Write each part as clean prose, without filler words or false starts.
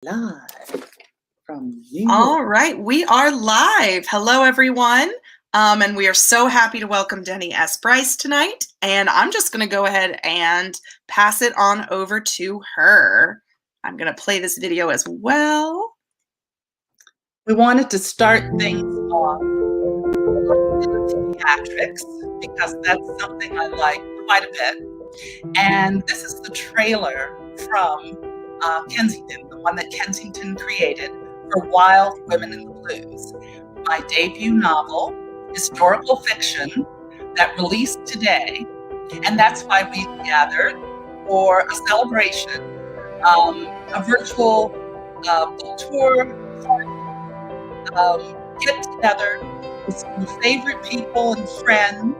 Live from New York. All right, we are live. Hello, everyone. And we are so happy to welcome Denny S. Bryce tonight. And I'm just going to go ahead and pass it on over to her. I'm going to play this video as well. We wanted to start things off with theatrics because that's something I like quite a bit. And this is the trailer from Kensington, the one that Kensington created for Wild Women in the Blues, my debut novel, historical fiction that released today. And that's why we gathered for a celebration, a virtual book tour, get together with some favorite people and friends.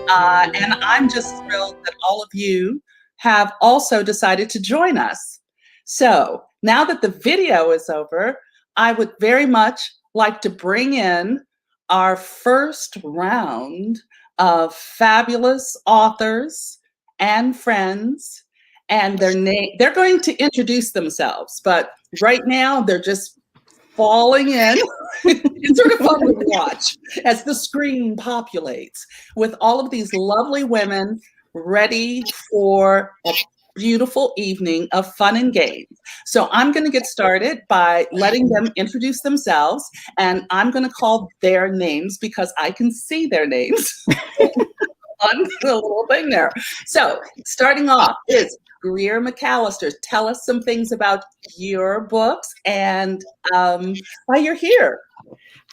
And I'm just thrilled that all of you have also decided to join us. So now that the video is over, I would very much like to bring in our first round of fabulous authors and friends, and they're going to introduce themselves, but right now they're just falling in. It's sort of fun to watch as the screen populates with all of these lovely women ready for a beautiful evening of fun and games. So I'm going to get started by letting them introduce themselves, and I'm going to call their names because I can see their names on the little thing there. So starting off is Greer Mcallister. Tell us some things about your books and why you're here.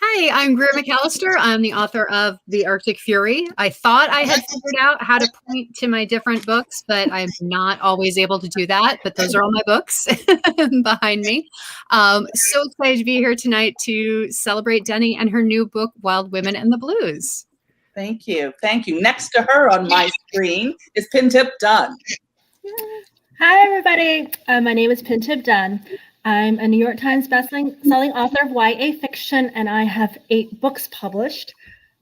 Hi, I'm Greer Mcallister. I'm the author of The Arctic Fury. I thought I had figured out how to point to my different books, but I'm not always able to do that. But those are all my books behind me. So excited to be here tonight to celebrate Denny and her new book, Wild Women in the Blues. Thank you. Thank you. Next to her on my screen is Pintip Dunn. Hi, everybody. My name is Pintip Dunn. I'm a New York Times bestselling author of YA fiction, and I have 8 books published.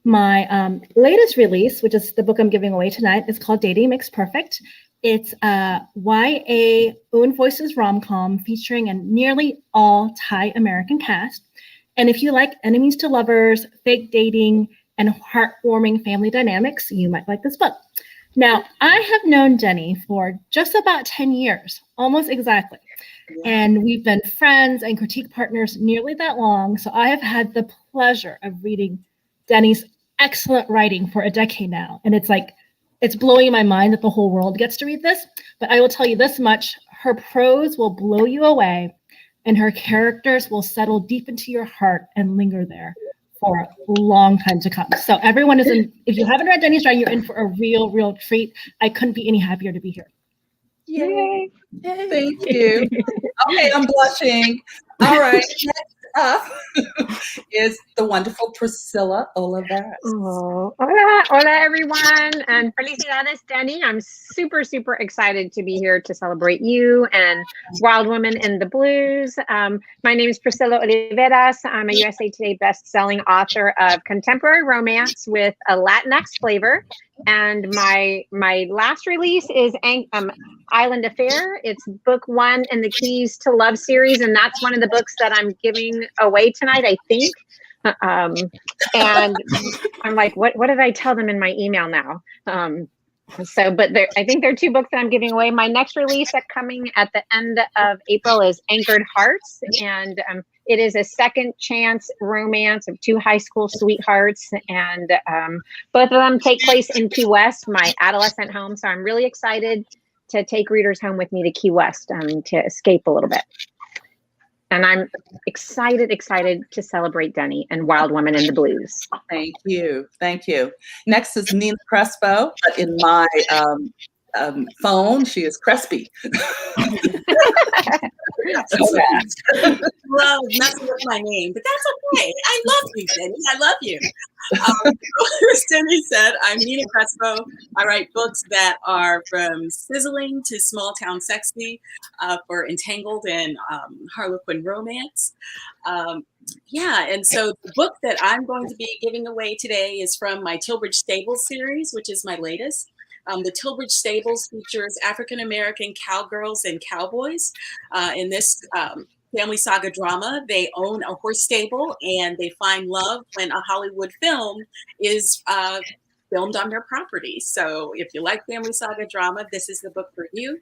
My latest release, which is the book I'm giving away tonight, is called Dating Makes Perfect. It's a YA own voices rom-com featuring a nearly all Thai American cast. And if you like enemies to lovers, fake dating, and heartwarming family dynamics, you might like this book. Now, I have known Denny for just about 10 years, almost exactly. And we've been friends and critique partners nearly that long. So I have had the pleasure of reading Denny's excellent writing for a decade now. And it's blowing my mind that the whole world gets to read this. But I will tell you this much, her prose will blow you away and her characters will settle deep into your heart and linger there for a long time to come. So everyone is in, if you haven't read Denny's writing, you're in for a real treat. I couldn't be any happier to be here. Yay. Thank you. Okay, I'm blushing. All right, next up is the wonderful Priscilla Oliver. Oh, hola everyone, and felicidades, Denny. I'm super excited to be here to celebrate you and Wild Women in the Blues. My name is Priscilla Oliveras. I'm a USA Today best-selling author of contemporary romance with a Latinx flavor. And my last release is Island Affair. It's book 1 in the Keys to Love series, and that's one of the books that I'm giving away tonight, I think. And I'm like, what did I tell them in my email now? But I think there are 2 books that I'm giving away. My next release coming at the end of April is Anchored Hearts, and it is a second chance romance of 2 high school sweethearts, and both of them take place in Key West, my adolescent home. So I'm really excited to take readers home with me to Key West to escape a little bit. And I'm excited to celebrate Denny and Wild Women in the Blues. Thank you. Next is Nina Crespo, but in my phone, she is Crespi. Well, messing with my name, but that's okay. I love you, Denny. I love you. As Denny said, I'm Nina Crespo. I write books that are from sizzling to small town sexy, for entangled and Harlequin romance. And so the book that I'm going to be giving away today is from my Tilbridge Stables series, which is my latest. The Tilbridge Stables features African-American cowgirls and cowboys. In this family saga drama. They own a horse stable and they find love when a Hollywood film is filmed on their property. So if you like family saga drama, this is the book for you.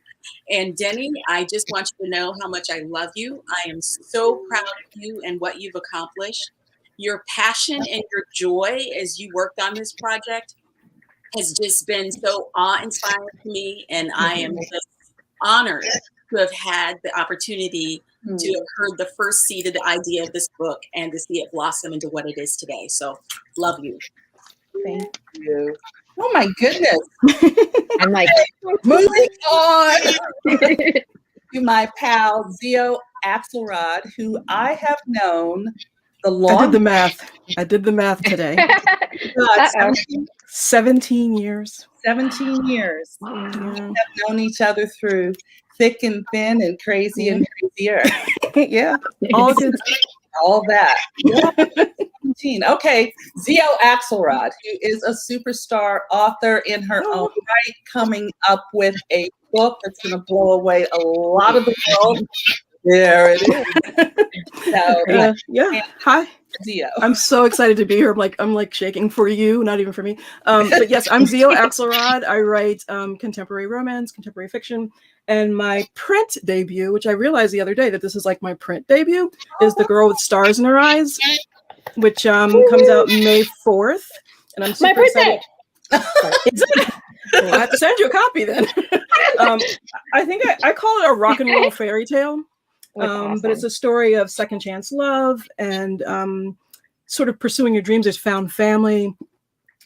And Denny, I just want you to know how much I love you. I am so proud of you and what you've accomplished. Your passion and your joy as you worked on this project has just been so awe-inspiring to me. And I am just honored to have had the opportunity to have heard the first seed of the idea of this book and to see it blossom into what it is today. So love you. Thank you. Oh my goodness. I'm like, Moving on to my pal Zio Axelrod, who I have known the I did the longest. math. I did the math today. uh-oh. 17 years. 17 years. Wow. We have known each other through thick and thin and crazy and crazier. Yeah. All good. All that. 17. Okay, Zio Axelrod, who is a superstar author in her own right, coming up with a book that's going to blow away a lot of the world. There it is. So, Yeah. Hi. Zio. I'm so excited to be here. I'm like shaking for you, not even for me. But yes, I'm Zio Axelrod. I write contemporary romance, contemporary fiction, and my print debut, which I realized the other day that this is like my print debut, is The Girl with Stars in Her Eyes, which comes out May 4th, and I'm super excited. Well, I have to send you a copy then. I think I call it a rock and roll fairy tale. But it's a story of second chance love and sort of pursuing your dreams. There's found family,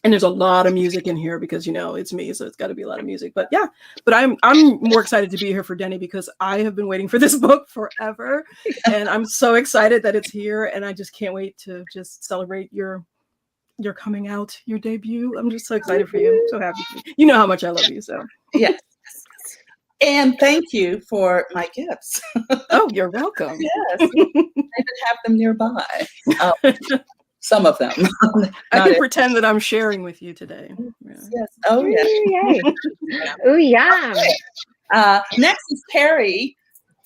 and there's a lot of music in here because it's me, so it's got to be a lot of music. But yeah, but I'm more excited to be here for Denny because I have been waiting for this book forever, and I'm so excited that it's here, and I just can't wait to just celebrate your coming out, your debut. I'm just so excited for you. So happy for you. You know how much I love you. So Yes. And thank you for my gifts. oh, you're welcome. Yes. I didn't have them nearby. Some of them. I can pretend that I'm sharing with you today. Yeah. Yes. Oh, yes. Ooh, yay. Ooh, yum. Next is Carrie.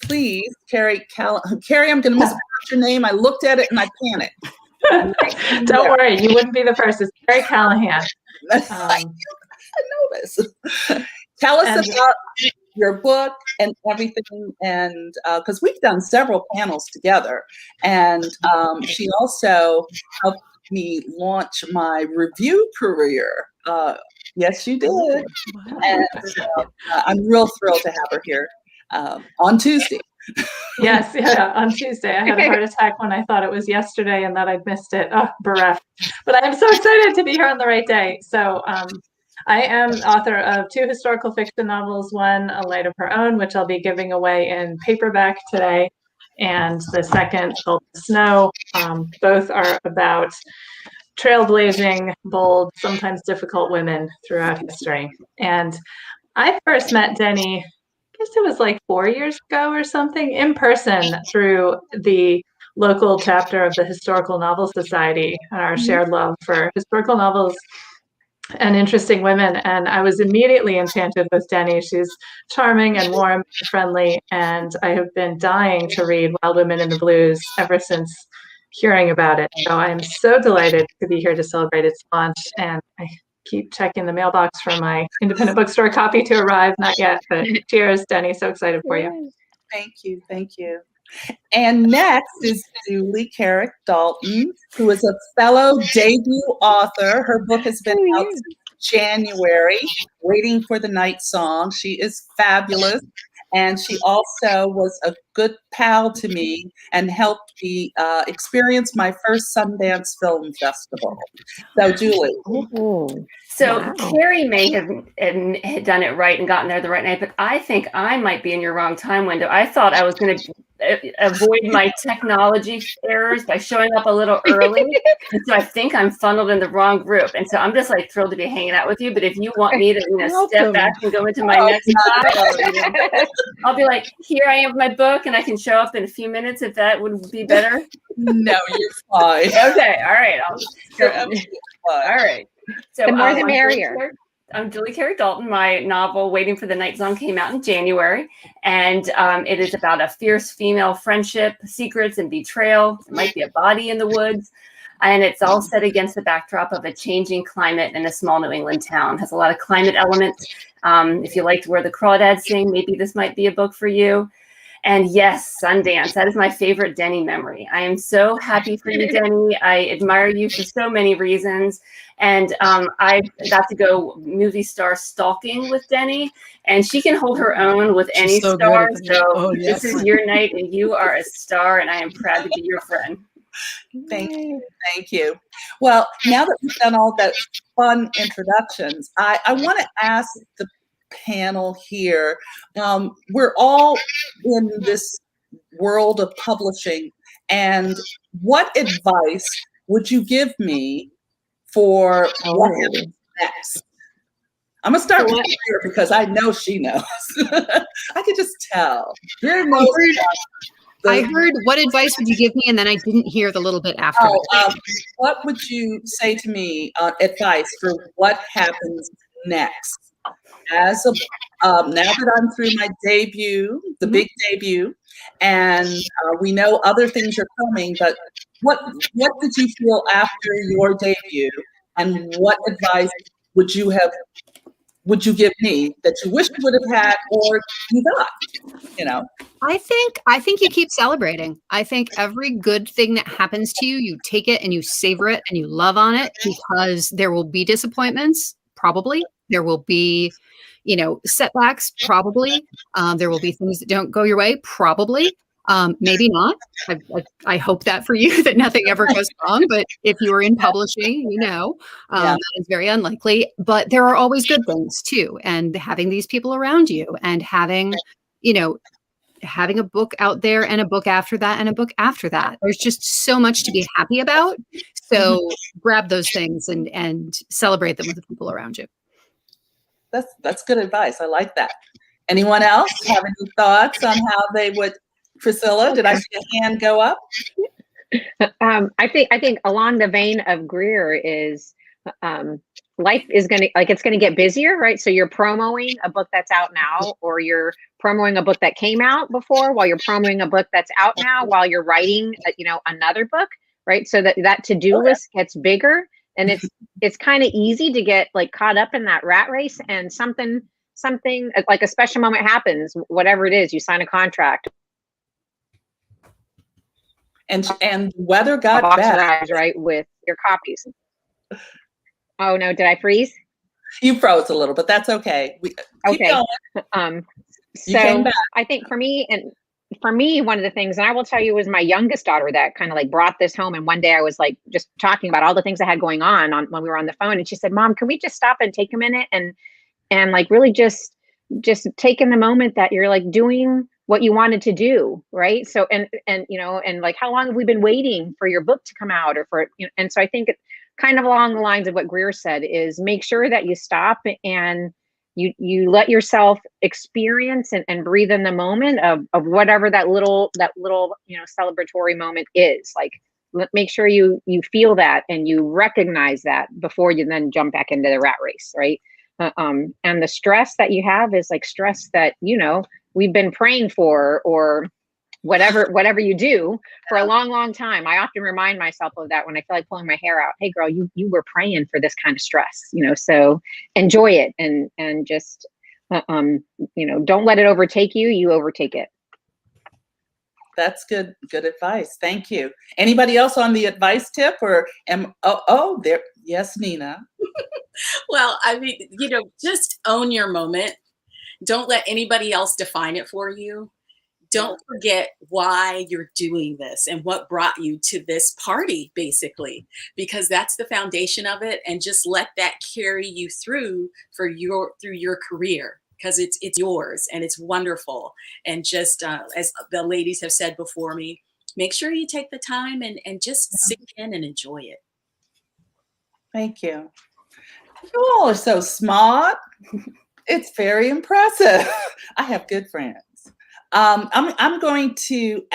Please, Carrie, Carrie, I'm going to mispronounce your name. I looked at it and I panicked. Don't worry, you wouldn't be the first. It's Carrie Callahan. I know this. Tell us about your book and everything, and because we've done several panels together, and she also helped me launch my review career. Yes, you did. Wow. And I'm real thrilled to have her here on Tuesday. Yes, yeah, on Tuesday. I had a heart attack when I thought it was yesterday and that I'd missed it. Oh, bereft. But I am so excited to be here on the right day. So I am author of 2 historical fiction novels, one, A Light of Her Own, which I'll be giving away in paperback today, and the second, called Snow. Both are about trailblazing, bold, sometimes difficult women throughout history. And I first met Denny, I guess it was like 4 years ago or something, in person through the local chapter of the Historical Novel Society and our shared love for historical novels and interesting women. And I was immediately enchanted with Denny. She's charming and warm and friendly. And I have been dying to read Wild Women in the Blues ever since hearing about it. So I'm so delighted to be here to celebrate its launch. And I keep checking the mailbox for my independent bookstore copy to arrive. Not yet, but cheers, Denny. So excited for you. Thank you. Thank you. And next is Julie Carrick Dalton, who is a fellow debut author. Her book has been out since January, Waiting for the Night Song. She is fabulous. And she also was a good pal to me and helped me experience my first Sundance Film Festival. So, Julie. Ooh. So Wow. Carrie may have had done it right and gotten there the right night, but I think I might be in your wrong time window. I thought I was going to avoid my technology errors by showing up a little early. And so I think I'm funneled in the wrong group. And so I'm just like thrilled to be hanging out with you. But if you want me to step back and go into my next spot, I'll be like, here I am with my book, and I can show up in a few minutes if that would be better. No, you're fine. Okay. All right. You're absolutely fine. All right. So The more the merrier. Julie Carey Dalton. My novel, Waiting for the Night Zone, came out in January. And it is about a fierce female friendship, secrets, and betrayal. There might be a body in the woods. And it's all set against the backdrop of a changing climate in a small New England town. It has a lot of climate elements. If you liked Where the Crawdads Sing, maybe this might be a book for you. And yes, Sundance. That is my favorite Denny memory. I am so happy for you, Denny. I admire you for so many reasons. And I got to go movie star stalking with Denny, and she can hold her own with any star. So this is your night, and you are a star, and I am proud to be your friend. Thank you. Thank you. Well, now that we've done all that fun introductions, I want to ask the panel here. We're all in this world of publishing, and what advice would you give me for what happens next? I'm gonna start with Greer because I know she knows. I could just tell. Greer knows. I heard, what advice would you give me? And then I didn't hear the little bit after. What would you say to me, advice for what happens next? As of now that I'm through my debut, the big debut, and we know other things are coming, but what did you feel after your debut, and what advice would you give me that you wish you would have had or you got? You know, I think you keep celebrating. I think every good thing that happens to you, you take it and you savor it and you love on it, because there will be disappointments. Probably there will be, setbacks. Probably there will be things that don't go your way. Probably, maybe not. I hope that for you, that nothing ever goes wrong. But if you are in publishing, that is very unlikely. But there are always good things too. And having these people around you, and having a book out there, and a book after that, and a book after that. There's just so much to be happy about. So grab those things and celebrate them with the people around you. That's good advice. I like that. Anyone else have any thoughts on how they would? Priscilla, did I see a hand go up? I think along the vein of Greer is life is it's gonna get busier, right? So you're promoting a book that's out now, or you're promoting a book that came out before, while you're promoting a book that's out now, while you're writing another book, right? So that to-do list gets bigger, and it's kind of easy to get caught up in that rat race, and something like a special moment happens, whatever it is, you sign a contract. And weather got bad, right, with your copies. Oh no, did I freeze? You froze a little, but that's okay. Keep going. So I think for me, one of the things, and I will tell you, was my youngest daughter that kind of brought this home. And one day I was just talking about all the things I had going on when we were on the phone, and she said, "Mom, can we just stop and take a minute and really just take in the moment that you're doing what you wanted to do, right? So and how long have we been waiting for your book to come out, or for and so I think it's kind of along the lines of what Greer said, is make sure that you stop and you let yourself experience and breathe in the moment of whatever that little celebratory moment is. Make sure you feel that and you recognize that before you then jump back into the rat race, right? And the stress that you have is stress that we've been praying for, or whatever you do for a long time. I often remind myself of that when I feel like pulling my hair out. Hey girl, you were praying for this kind of stress, so enjoy it, and just don't let it overtake you. You overtake it. That's good advice. Thank you. Anybody else on the advice tip, or there? Yes, Nina. Well, I mean, just own your moment. Don't let anybody else define it for you. Don't forget why you're doing this and what brought you to this party, basically, because that's the foundation of it. And just let that carry you through your career, because it's yours and it's wonderful. And just as the ladies have said before me, make sure you take the time and just sink in and enjoy it. Thank you. You all are so smart. It's very impressive. I have good friends. I'm going to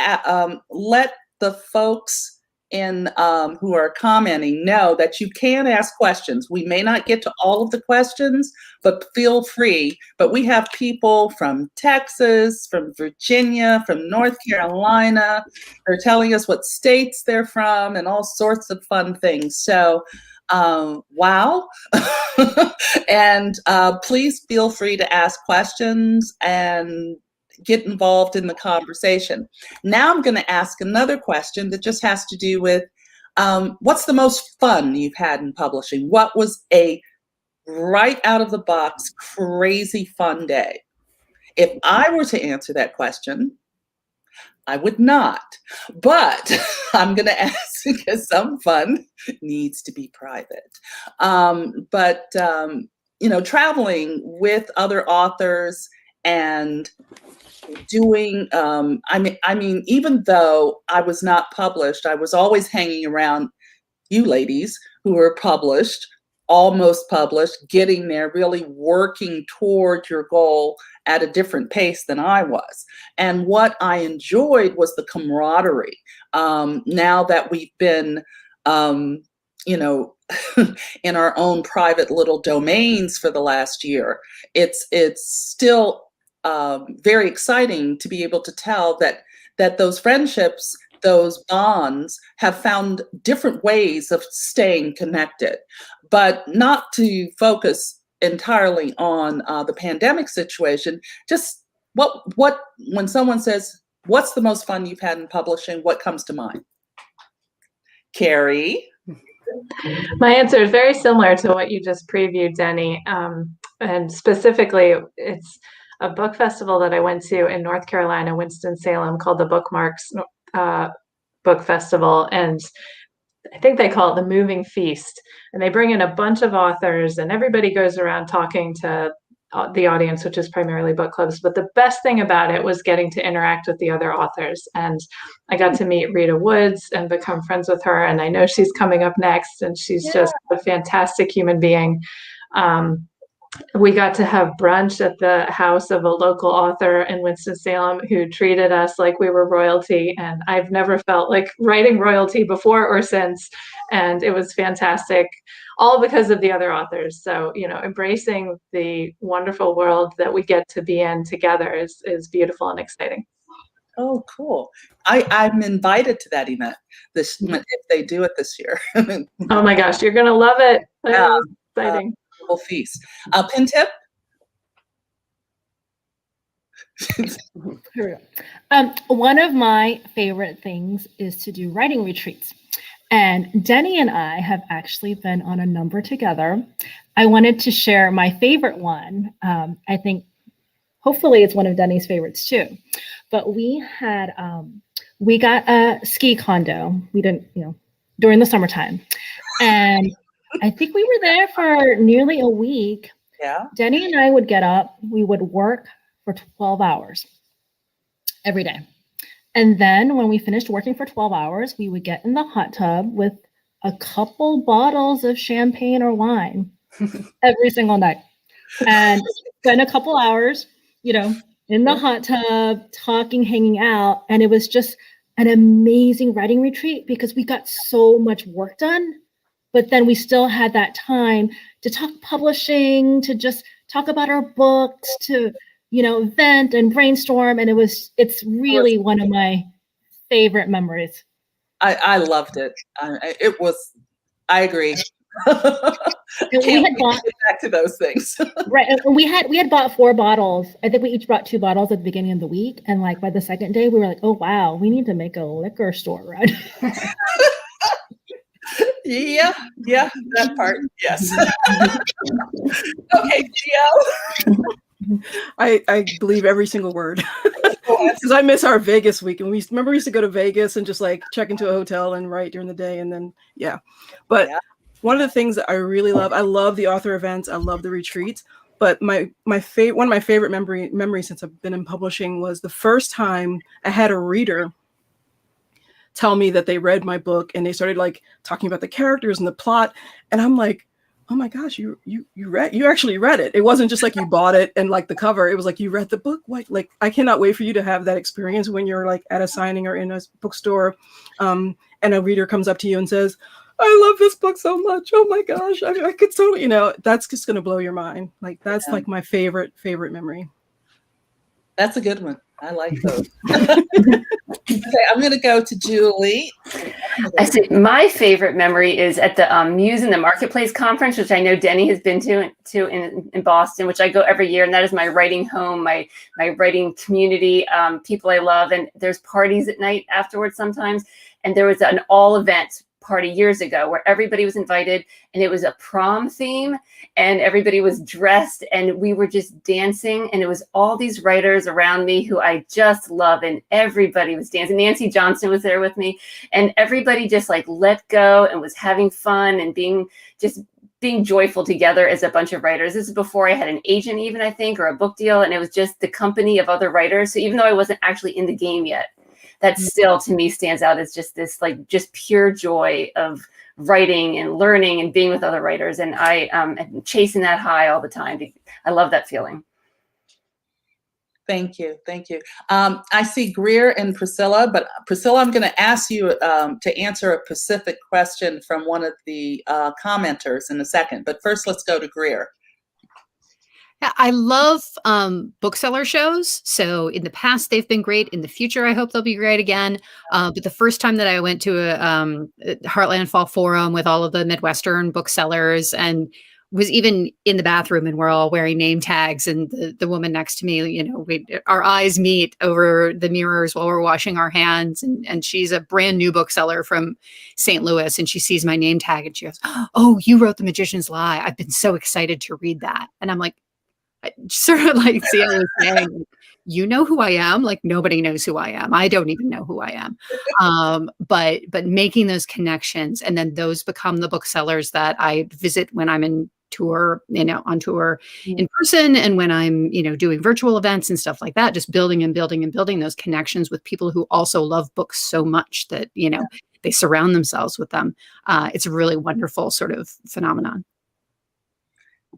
let the folks who are commenting know that you can ask questions. We may not get to all of the questions, but feel free. But we have people from Texas, from Virginia, from North Carolina. They're telling us what states they're from and all sorts of fun things. So, wow. And please feel free to ask questions and get involved in the conversation. Now I'm going to ask another question that just has to do with what's the most fun you've had in publishing? What was a right out of the box, crazy fun day? If I were to answer that question, I would not. But I'm going to ask because some fun needs to be private. Traveling with other authors and doing I mean even though I was not published, I was always hanging around you ladies who were published, almost published, getting there, really working toward your goal at a different pace than I was. And what I enjoyed was the camaraderie. Now that we've been in our own private little domains for the last year, it's still very exciting to be able to tell that those friendships, those bonds have found different ways of staying connected, but not to focus entirely on the pandemic situation. Just when someone says, what's the most fun you've had in publishing, what comes to mind? Carrie? My answer is very similar to what you just previewed, Denny. And specifically, it's a book festival that I went to in North Carolina, Winston-Salem, called the Bookmarks Book Festival. And I think they call it the Moving Feast. And they bring in a bunch of authors and everybody goes around talking to the audience, which is primarily book clubs. But the best thing about it was getting to interact with the other authors. And I got to meet Rita Woods and become friends with her. And I know she's coming up next and she's just a fantastic human being. We got to have brunch at the house of a local author in Winston-Salem who treated us like we were royalty. And I've never felt like writing royalty before or since. And it was fantastic, all because of the other authors. So, embracing the wonderful world that we get to be in together is beautiful and exciting. Oh, cool. I'm invited to that event if they do it this year. Oh my gosh, you're going to love it. Exciting. Feast. Pin tip? Here we go. One of my favorite things is to do writing retreats. And Denny and I have actually been on a number together. I wanted to share my favorite one. I think hopefully it's one of Denny's favorites too. But we got a ski condo. We didn't, during the summertime. And I think we were there for nearly a week. Yeah. Denny and I would get up. We would work for 12 hours every day. And then when we finished working for 12 hours, we would get in the hot tub with a couple bottles of champagne or wine every single night and spend a couple hours, in the hot tub, talking, hanging out. And it was just an amazing writing retreat because we got so much work done. But then we still had that time to talk publishing, to just talk about our books, to, vent and brainstorm. And it's really one of my favorite memories. I loved it. I agree. We had bought back to those things. Right. And we had bought 4 bottles. I think we each brought 2 bottles at the beginning of the week. And by the second day, we were like, oh, wow, we need to make a liquor store, right? Yeah, that part. Yes. Okay, Gio. I believe every single word because I miss our Vegas week. And we used to go to Vegas and just check into a hotel and write during the day. And then, But one of the things that I really love, I love the author events. I love the retreats. But one of my favorite memories since I've been in publishing was the first time I had a reader tell me that they read my book and they started talking about the characters and the plot. And I'm like, oh my gosh, you actually read it. It wasn't just like you bought it and like the cover. It was like you read the book. Like I cannot wait for you to have that experience when you're like at a signing or in a bookstore, and a reader comes up to you and says, I love this book so much. Oh my gosh, I could so, that's just gonna blow your mind. Like that's like my favorite memory. That's a good one. I like those. Okay, I'm going to go to Julie. I see. My favorite memory is at the Muse in the Marketplace conference, which I know Denny has been to in Boston, which I go every year, and that is my writing home, my writing community, people I love, and there's parties at night afterwards sometimes, and there was an all event party years ago where everybody was invited, and it was a prom theme, and everybody was dressed, and we were just dancing, and it was all these writers around me who I just love, and everybody was dancing. Nancy Johnson was there with me, and everybody just like let go and was having fun and being joyful together as a bunch of writers. This is before I had an agent even, I think, or a book deal, and it was just the company of other writers. So even though I wasn't actually in the game yet, that still to me stands out as just this like just pure joy of writing and learning and being with other writers. And I am chasing that high all the time. I love that feeling. Thank you. Thank you. I see Greer and Priscilla, but Priscilla, I'm going to ask you to answer a specific question from one of the commenters in a second. But first, let's go to Greer. I love bookseller shows. So in the past, they've been great. In the future, I hope they'll be great again. But the first time that I went to a Heartland Fall Forum with all of the Midwestern booksellers and was even in the bathroom, and we're all wearing name tags, and the woman next to me, our eyes meet over the mirrors while we're washing our hands. And she's a brand new bookseller from St. Louis, and she sees my name tag and she goes, "Oh, you wrote The Magician's Lie. I've been so excited to read that." And I'm like, sort of like I was saying, you know who I am? Like nobody knows who I am. I don't even know who I am. But making those connections, and then those become the booksellers that I visit when I'm in tour, on tour in person, and when I'm, doing virtual events and stuff like that, just building and building and building those connections with people who also love books so much that, they surround themselves with them. It's a really wonderful sort of phenomenon.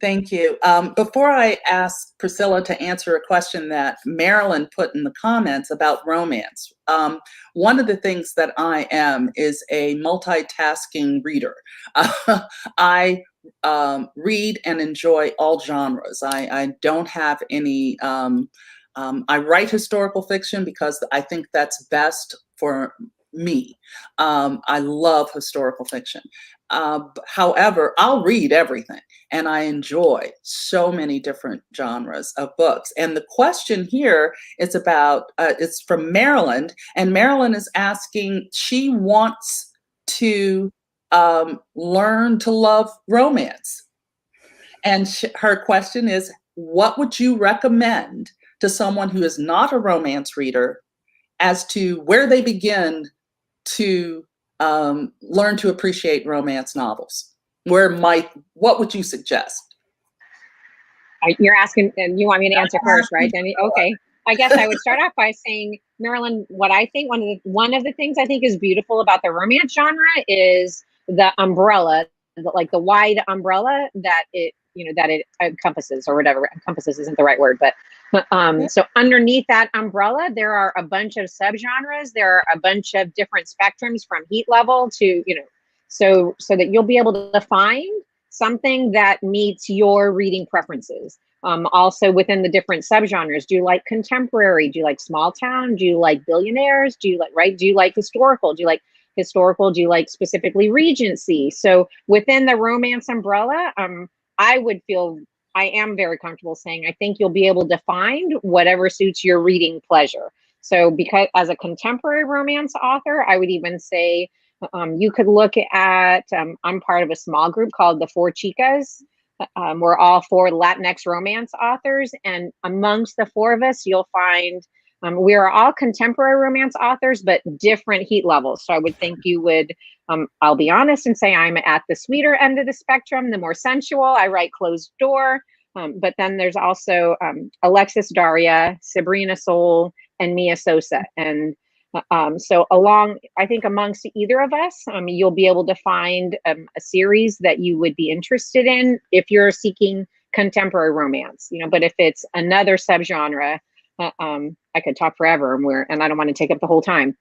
Thank you. Before I ask Priscilla to answer a question that Marilyn put in the comments about romance, one of the things that I am is a multitasking reader. I read and enjoy all genres. I don't have any, I write historical fiction because I think that's best for me. I love historical fiction. However, I'll read everything, and I enjoy so many different genres of books. And the question here is about, it's from Maryland, and Maryland is asking, she wants to learn to love romance. And her question is, what would you recommend to someone who is not a romance reader as to where they begin to learn to appreciate romance novels? What would you suggest? You're asking, and you want me to answer first, right, Denny? Okay. I guess I would start off by saying, Marilyn, what I think one of the things I think is beautiful about the romance genre is the umbrella, like the wide umbrella that it encompasses, or whatever. Encompasses isn't the right word, but so underneath that umbrella, there are a bunch of subgenres. There are a bunch of different spectrums from heat level to, so that you'll be able to find something that meets your reading preferences. Also within the different subgenres, do you like contemporary? Do you like small town? Do you like billionaires? Do you like historical? Do you like historical? Do you like specifically Regency? So within the romance umbrella, I am very comfortable saying I think you'll be able to find whatever suits your reading pleasure. So because as a contemporary romance author, I would even say you could look at, I'm part of a small group called the Four Chicas. We're all four Latinx romance authors. And amongst the four of us, you'll find we are all contemporary romance authors, but different heat levels. So I would think you would, I'll be honest and say I'm at the sweeter end of the spectrum, the more sensual. I write Closed Door. But then there's also Alexis Daria, Sabrina Soule, and Mia Sosa. And So I think amongst either of us, you'll be able to find a series that you would be interested in if you're seeking contemporary romance, but if it's another subgenre, I could talk forever and I don't want to take up the whole time,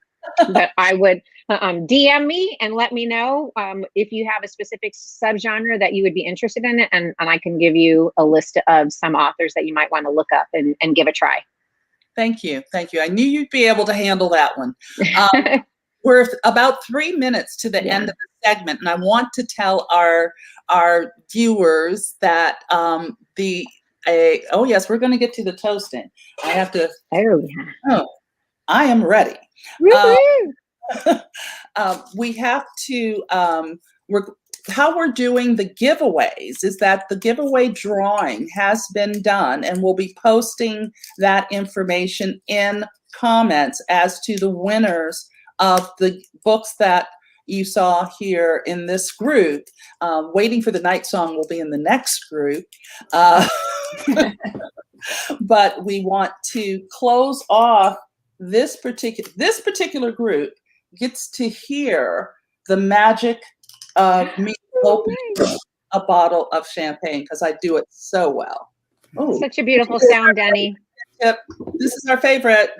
but I would DM me and let me know if you have a specific subgenre that you would be interested in, and I can give you a list of some authors that you might want to look up and give a try. Thank you. Thank you. I knew you'd be able to handle that one. We're about 3 minutes to the end of the segment, and I want to tell our viewers that oh yes, we're going to get to the toasting. I have to. Oh, I am ready. We have to. How we're doing the giveaways is that the giveaway drawing has been done, and we'll be posting that information in comments as to the winners of the books that you saw here in this group. Waiting for the Night Song will be in the next group. But we want to close off this particular group gets to hear the magic of me opening a bottle of champagne, because I do it so well. Ooh. Such a beautiful sound, Denny. Yep, this is our favorite.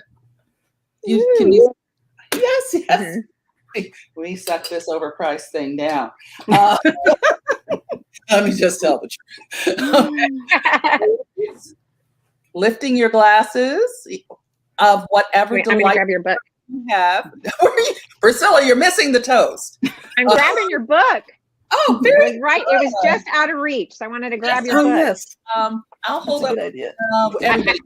Yes. Mm-hmm. We suck this overpriced thing down. Let me just tell the truth. Okay. Lifting your glasses of whatever delight grab your book. You have. Priscilla, you're missing the toast. I'm grabbing your book. Oh, very It was just out of reach, so I wanted to grab your book. Yes. I'll hold up. Good idea.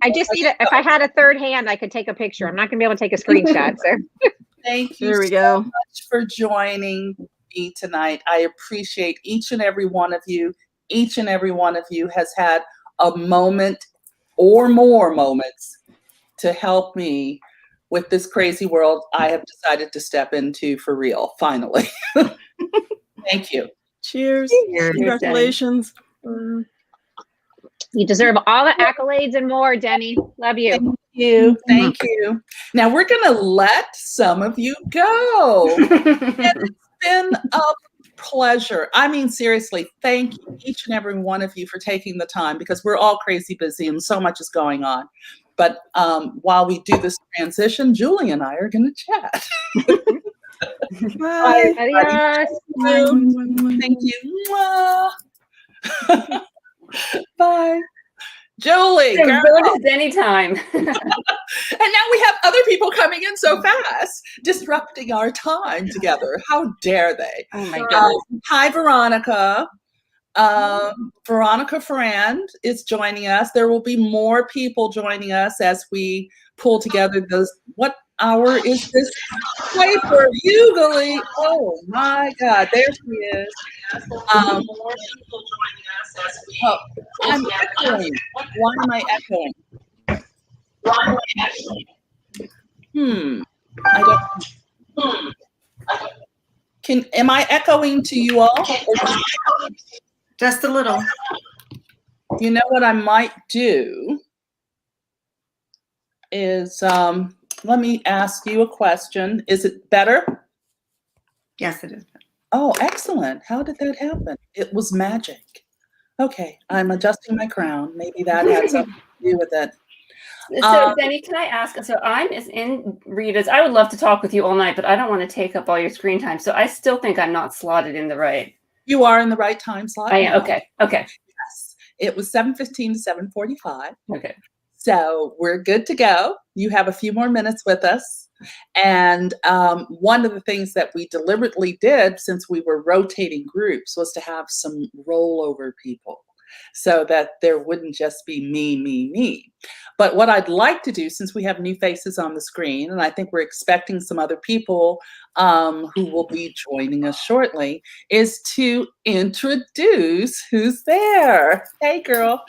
I just need if I had a third hand, I could take a picture. I'm not going to be able to take a screenshot. So thank you there we so go. much for joining me tonight. I appreciate each and every one of you. Each and every one of you has had a moment or more moments to help me with this crazy world I have decided to step into for real, finally. Thank you. Cheers. Congratulations. You deserve all the accolades and more, Denny. Love you. Thank you. Thank you. Now we're going to let some of you go. And it's been a pleasure. I mean, seriously, thank you, each and every one of you, for taking the time, because we're all crazy busy and so much is going on. But while we do this transition, Julie and I are going to chat. Bye. Adios. Thank you. Bye. Julie. Bonus anytime. And now we have other people coming in so fast, disrupting our time together. How dare they? Oh my God. Hi, Veronica. Veronica Frand is joining us. There will be more people joining us as we pull together those. What hour is this paper? Hugely. Oh my God, there she is. More people joining us as we. Oh, I'm echoing. Why am I echoing? Am I echoing to you all? Just a little. You know what I might do is, let me ask you a question. Is it better? Yes, it is. Oh, excellent. How did that happen? It was magic. Okay, I'm adjusting my crown. Maybe that had something to do with it. So, Denny, can I ask? So I'm in Rita's. I would love to talk with you all night, but I don't want to take up all your screen time. So I still think I'm not slotted in the right. You are in the right time slot. I am. Okay. Yes. It was 7:15 to 7:45. Okay. So we're good to go. You have a few more minutes with us. And one of the things that we deliberately did, since we were rotating groups, was to have some rollover people, so that there wouldn't just be me. But what I'd like to do, since we have new faces on the screen, and I think we're expecting some other people who will be joining us shortly, is to introduce who's there. Hey, girl.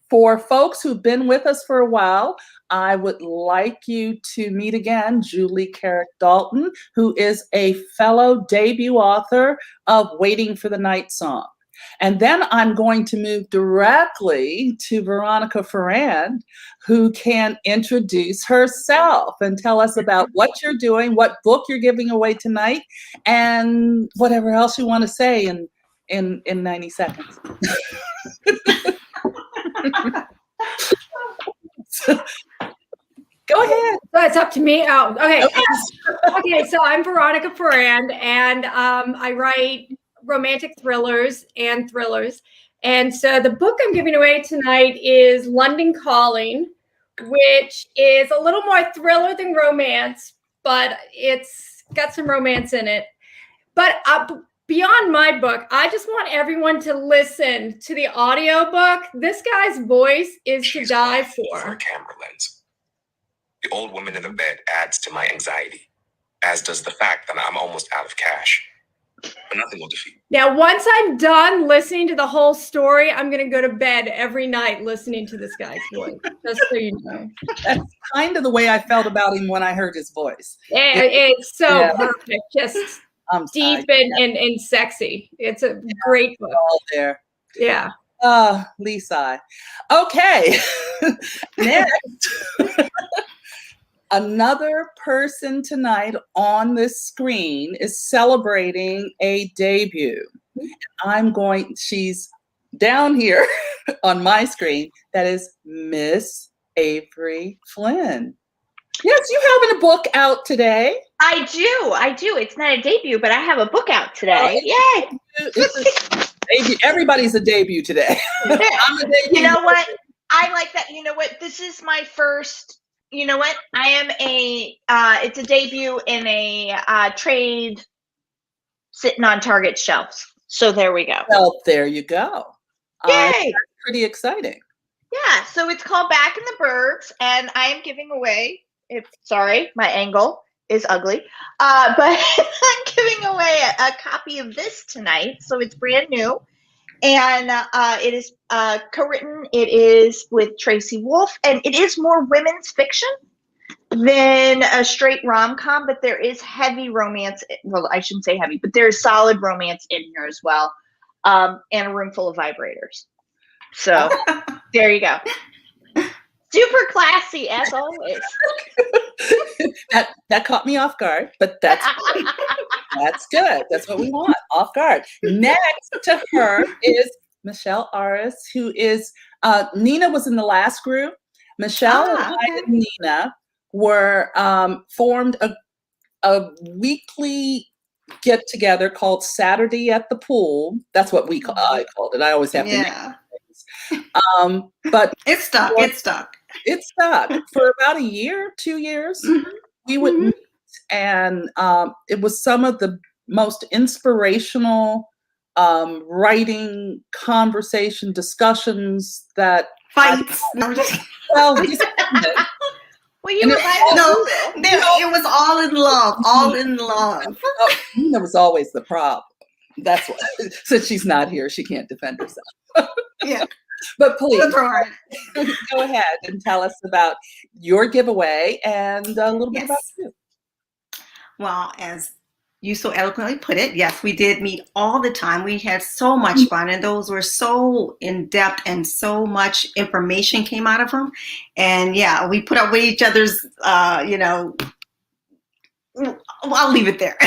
For folks who've been with us for a while, I would like you to meet again Julie Carrick Dalton, who is a fellow debut author of Waiting for the Night Song. And then I'm going to move directly to Veronica Ferrand, who can introduce herself and tell us about what you're doing, what book you're giving away tonight, and whatever else you want to say in 90 seconds. Go ahead. So it's up to me. Oh, okay. Okay. So I'm Veronica Ferrand, and I write romantic thrillers and thrillers. And so the book I'm giving away tonight is London Calling, which is a little more thriller than romance, but it's got some romance in it. But beyond my book, I just want everyone to listen to the audiobook. This guy's voice is to die for. For a camera lens. The old woman in the bed adds to my anxiety, as does the fact that I'm almost out of cash. But nothing will defeat me. Now, once I'm done listening to the whole story, I'm going to go to bed every night listening to this guy's voice, just so you know. That's kind of the way I felt about him when I heard his voice. It's so perfect, just deep and sexy. It's a great book. All there. Yeah. Lisa. Okay. Next. Another person tonight on this screen is celebrating a debut. She's down here on my screen. That is Miss Avery Flynn. Yes, you having a book out today? I do. It's not a debut, but I have a book out today. Yay! Everybody's a debut today. I'm a debut. You know what? I like that. You know what? This is my first. You know what? I am it's a debut in a trade sitting on Target shelves. So there we go. Well, there you go. Yay! That's pretty exciting. Yeah. So it's called Back in the Burbs, and I am giving away. Sorry, my angle is ugly, but I'm giving away a copy of this tonight. So it's brand new. And it is co-written. It is with Tracy Wolf, and it is more women's fiction than a straight rom-com, but there is heavy romance. Well, I shouldn't say heavy, but there's solid romance in here as well, and a room full of vibrators. So there you go. Super classy as always. That caught me off guard, but that's good. That's what we want, off guard. Next to her is Michelle Aris, who is Nina was in the last group. Michelle and I and Nina were formed a weekly get together called Saturday at the Pool. That's what I called it. I always have to name things. But it stuck. It stuck for about a year, 2 years. We would meet, and it was some of the most inspirational writing, conversation, discussions that fights. Well, it was all in love. All in love. Nina was always the problem. That's what. Since she's not here, she can't defend herself. Yeah. But please, go ahead and tell us about your giveaway and a little bit about you. Well, as you so eloquently put it, yes, we did meet all the time. We had so much fun, and those were so in-depth, and so much information came out of them. And yeah, we put up with each other's, I'll leave it there.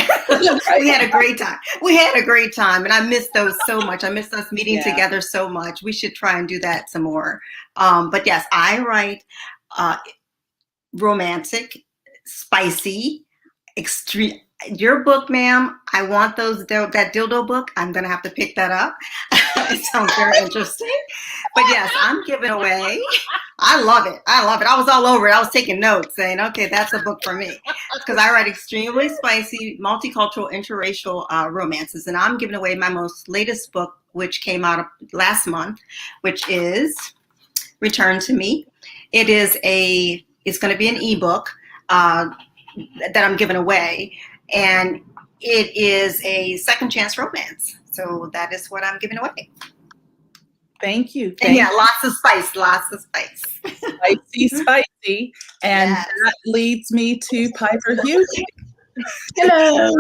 We had a great time. And I miss those so much. I miss us meeting together so much. We should try and do that some more. But yes, I write romantic, spicy, extreme. Your book, ma'am, I want that dildo book. I'm going to have to pick that up. It sounds very interesting. But yes, I'm giving away. I love it. I was all over it. I was taking notes saying, okay, that's a book for me. Because I write extremely spicy, multicultural, interracial romances. And I'm giving away my most latest book, which came out last month, which is Return to Me. It's going to be an ebook that I'm giving away. And it is a second chance romance. So that is what I'm giving away. Thank you. Lots of spice. Spicy. And that leads me to Piper Hughes. Hello.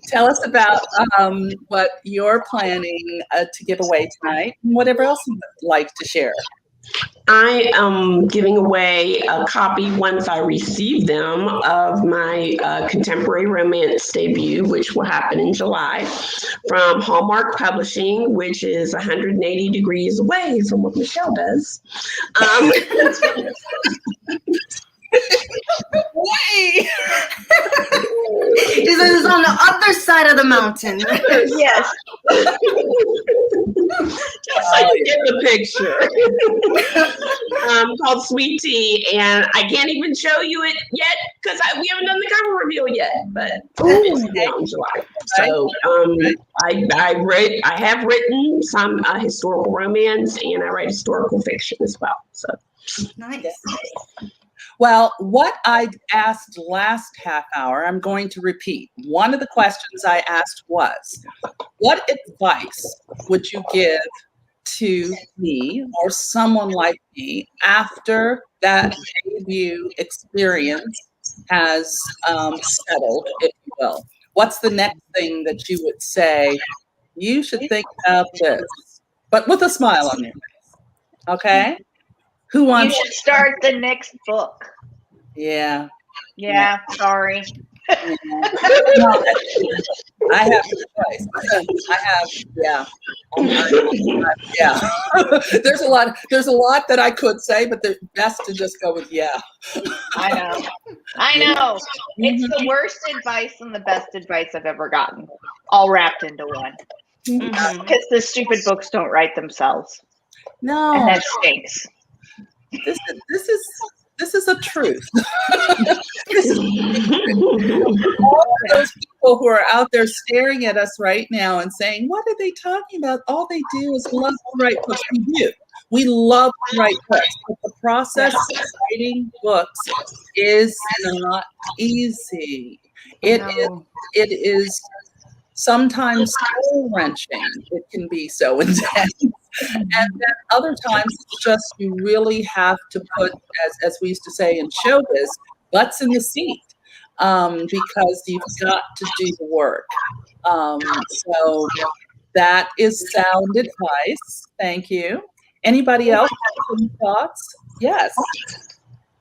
Tell us about what you're planning to give away tonight, and whatever else you'd like to share. I am giving away a copy once I receive them of my contemporary romance debut, which will happen in July, from Hallmark Publishing, which is 180 degrees away from what Michelle does. Way! This is on the other side of the mountain. Yes. Just so you get the picture. Called Sweet Tea, and I can't even show you it yet because we haven't done the cover reveal yet, but it's out in July. So I have written some historical romance, and I write historical fiction as well. So nice. Well, what I asked last half hour, I'm going to repeat. One of the questions I asked was, what advice would you give to me or someone like me after that debut experience has settled, if you will? What's the next thing that you would say, you should think about this, but with a smile on your face, okay? Who wants? You should start the next book. Yeah. Yeah. Sorry. No, I have no choice. I have, yeah. Yeah. There's a lot that I could say, but it's best to just go with yeah. I know. It's the worst advice and the best advice I've ever gotten, all wrapped into one. Because the stupid books don't write themselves. No. And that stinks. This is a truth. All those people who are out there staring at us right now and saying, what are they talking about? All they do is love to write books. We do. We love to write books. But the process of writing books is not easy. It is sometimes soul-wrenching. It can be so intense. And then other times it's just you really have to put, as we used to say in showbiz, butts in the seat, because you've got to do the work. So that is sound advice. Thank you. Anybody else have any thoughts? Yes.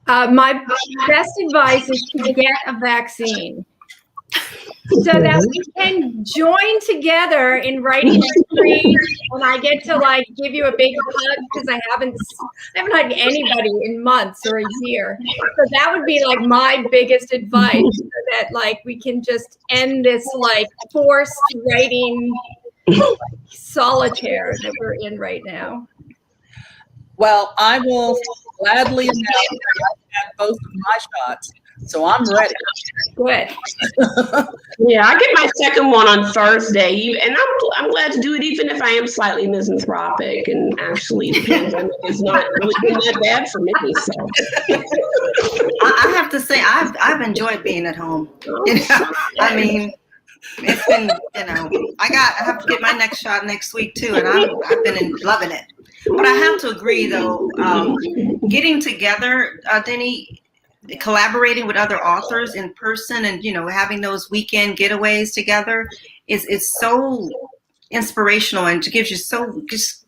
My best advice is to get a vaccine, so that we can join together in writing history, and I get to like give you a big hug because I haven't hugged anybody in months or a year. So that would be like my biggest advice, so that like we can just end this like forced writing solitaire that we're in right now. Well, I will gladly announce that I've had both of my shots. So I'm ready. Good. Yeah, I get my second one on Thursday, and I'm glad to do it, even if I am slightly misanthropic. And actually, the pandemic is not really been that bad for me. So I have to say, I've enjoyed being at home. You know, I mean, it's been, I have to get my next shot next week too, and I've been loving it. But I have to agree, though, getting together, Denny, collaborating with other authors in person, and having those weekend getaways together is so inspirational, and it gives you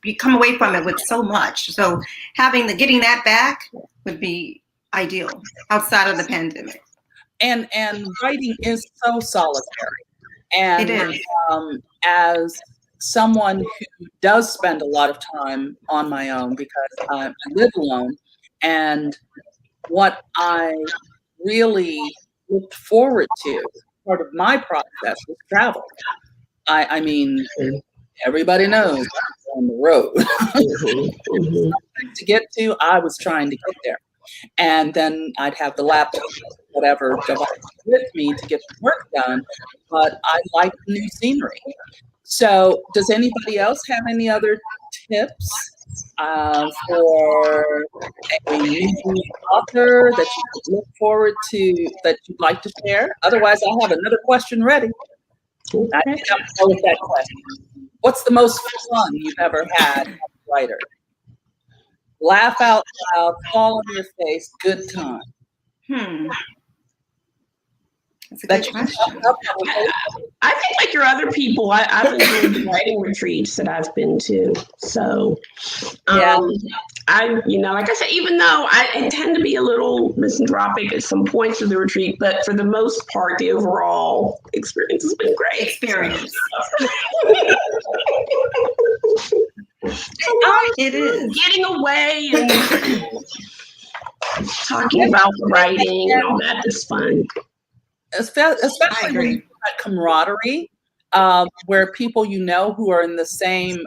you come away from it with so much. So getting that back would be ideal outside of the pandemic. And writing is so solitary. And it is. As someone who does spend a lot of time on my own because I live alone, and what I really looked forward to, part of my process, was travel. I mean, everybody knows I'm on the road. Something to get to, I was trying to get there. And then I'd have the laptop, whatever, device with me to get the work done. But I like new scenery. So does anybody else have any other tips for a new author that you could look forward to, that you'd like to share? Otherwise, I have another question ready. I think I'm going to go with that question. What's the most fun you've ever had as a writer? Laugh out loud, fall on your face, good time. That's That's a good question. I think like your other people, I've enjoyed the writing retreats that I've been to. So, like I said, even though I tend to be a little misanthropic at some points of the retreat, but for the most part, the overall experience has been great. It is. Getting away and talking about the writing and all that is fun. Especially when you have that camaraderie, where people who are in the same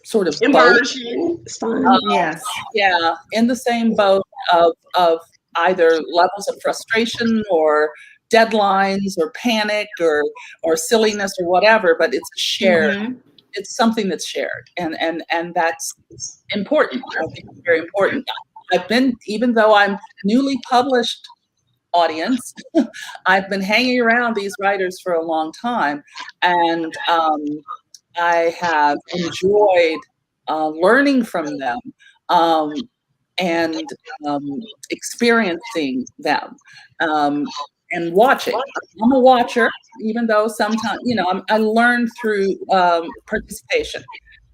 sort of immersion. It's fun. Yes. Yeah, in the same boat of either levels of frustration or deadlines or panic or silliness or whatever, but it's shared. Mm-hmm. It's something that's shared, and that's important. I think it's very important. Even though I'm newly published audience, I've been hanging around these writers for a long time, and I have enjoyed learning from them and experiencing them and watching. I'm a watcher, even though sometimes, I learn through participation,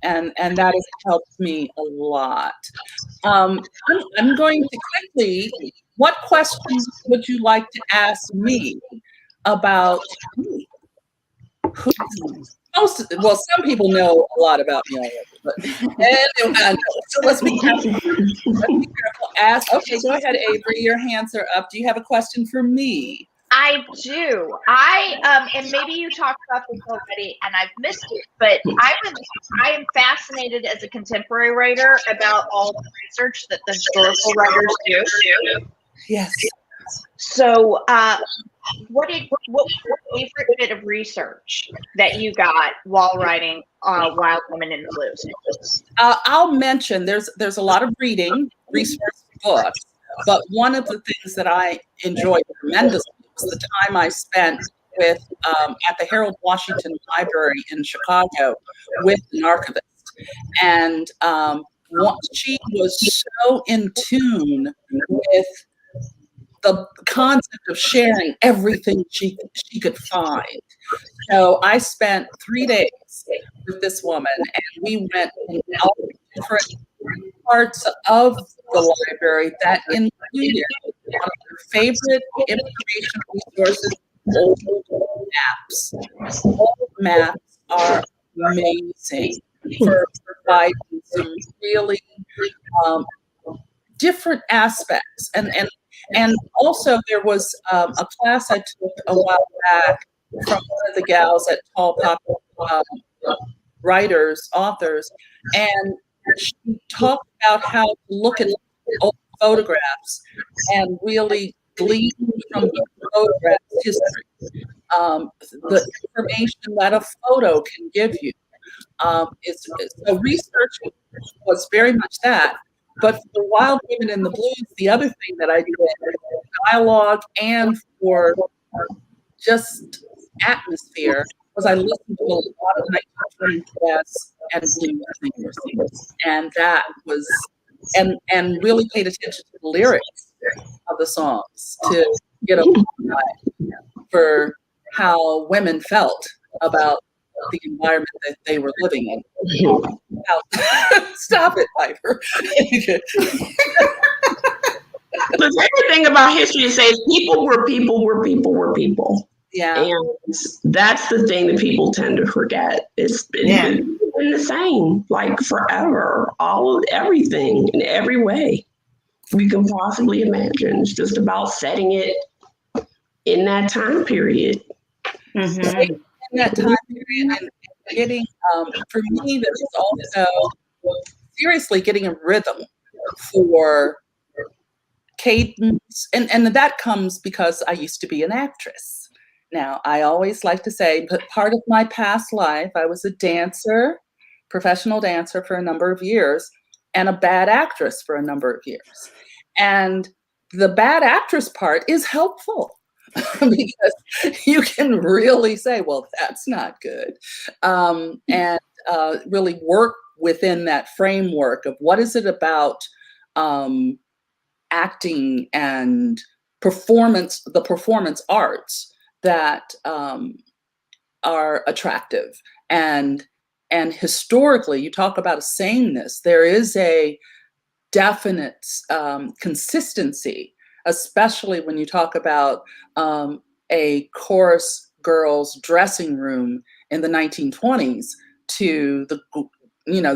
and that has helped me a lot. I'm going to quickly, what questions would you like to ask me about me? Well, some people know a lot about me already, but anyway, so let's be careful. Okay, go ahead, Avery. Your hands are up. Do you have a question for me? I do. And maybe you talked about this already and I've missed it, but I am fascinated as a contemporary writer about all the research that the historical writers do. Yes. So, what was your favorite bit of research that you got while writing Wild Women in the Blues? I'll mention there's a lot of reading, research books, but one of the things that I enjoyed tremendously was the time I spent with at the Harold Washington Library in Chicago with an archivist, and she was so in tune with the concept of sharing everything she could find. So I spent 3 days with this woman, and we went in all different parts of the library that included one of her favorite information resources, old maps. Old maps are amazing for providing some really different aspects. And also there was a class I took a while back from one of the gals at Tall Pop authors, and she talked about how to look at old photographs and really glean from the photograph's history. The information that a photo can give you. So research was very much that. But for Wild Women in the Blues, the other thing that I did for dialogue and for just atmosphere was I listened to a lot of 1920s jazz and blues singers, and that was and really paid attention to the lyrics of the songs to get a vibe for how women felt about the environment that they were living in. Stop it, Piper. The favorite thing about history is saying people were people were people were people. Yeah. And that's the thing that people tend to forget. It's been the same, like forever. Everything in every way we can possibly imagine. It's just about setting it in that time period. Mm-hmm. In that time period and getting, for me, there was also seriously getting a rhythm for cadence. And that comes because I used to be an actress. Now, I always like to say, but part of my past life, I was a dancer, professional dancer for a number of years, and a bad actress for a number of years. And the bad actress part is helpful because you can really say, well, that's not good. And really work within that framework of what is it about acting and the performance arts that are attractive. And historically, you talk about a sameness, there is a definite consistency, especially when you talk about a chorus girl's dressing room in the 1920s to the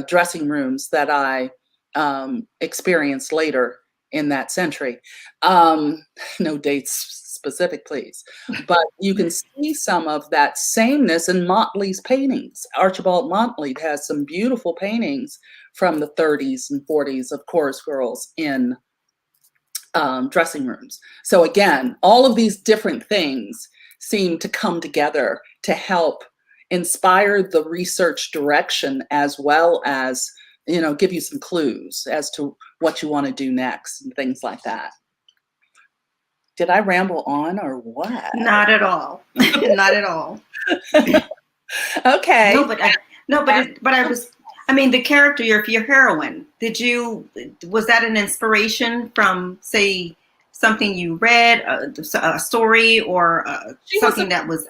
dressing rooms that I experienced later in that century. No dates specific, please. But you can see some of that sameness in Motley's paintings. Archibald Motley has some beautiful paintings from the 30s and 40s of chorus girls in dressing rooms. So again, all of these different things seem to come together to help inspire the research direction, as well as, give you some clues as to what you want to do next and things like that. Did I ramble on or what? Not at all. Not at all. Okay. But I mean, the character, your heroine, was that an inspiration from, say, something you read, a story, or something that was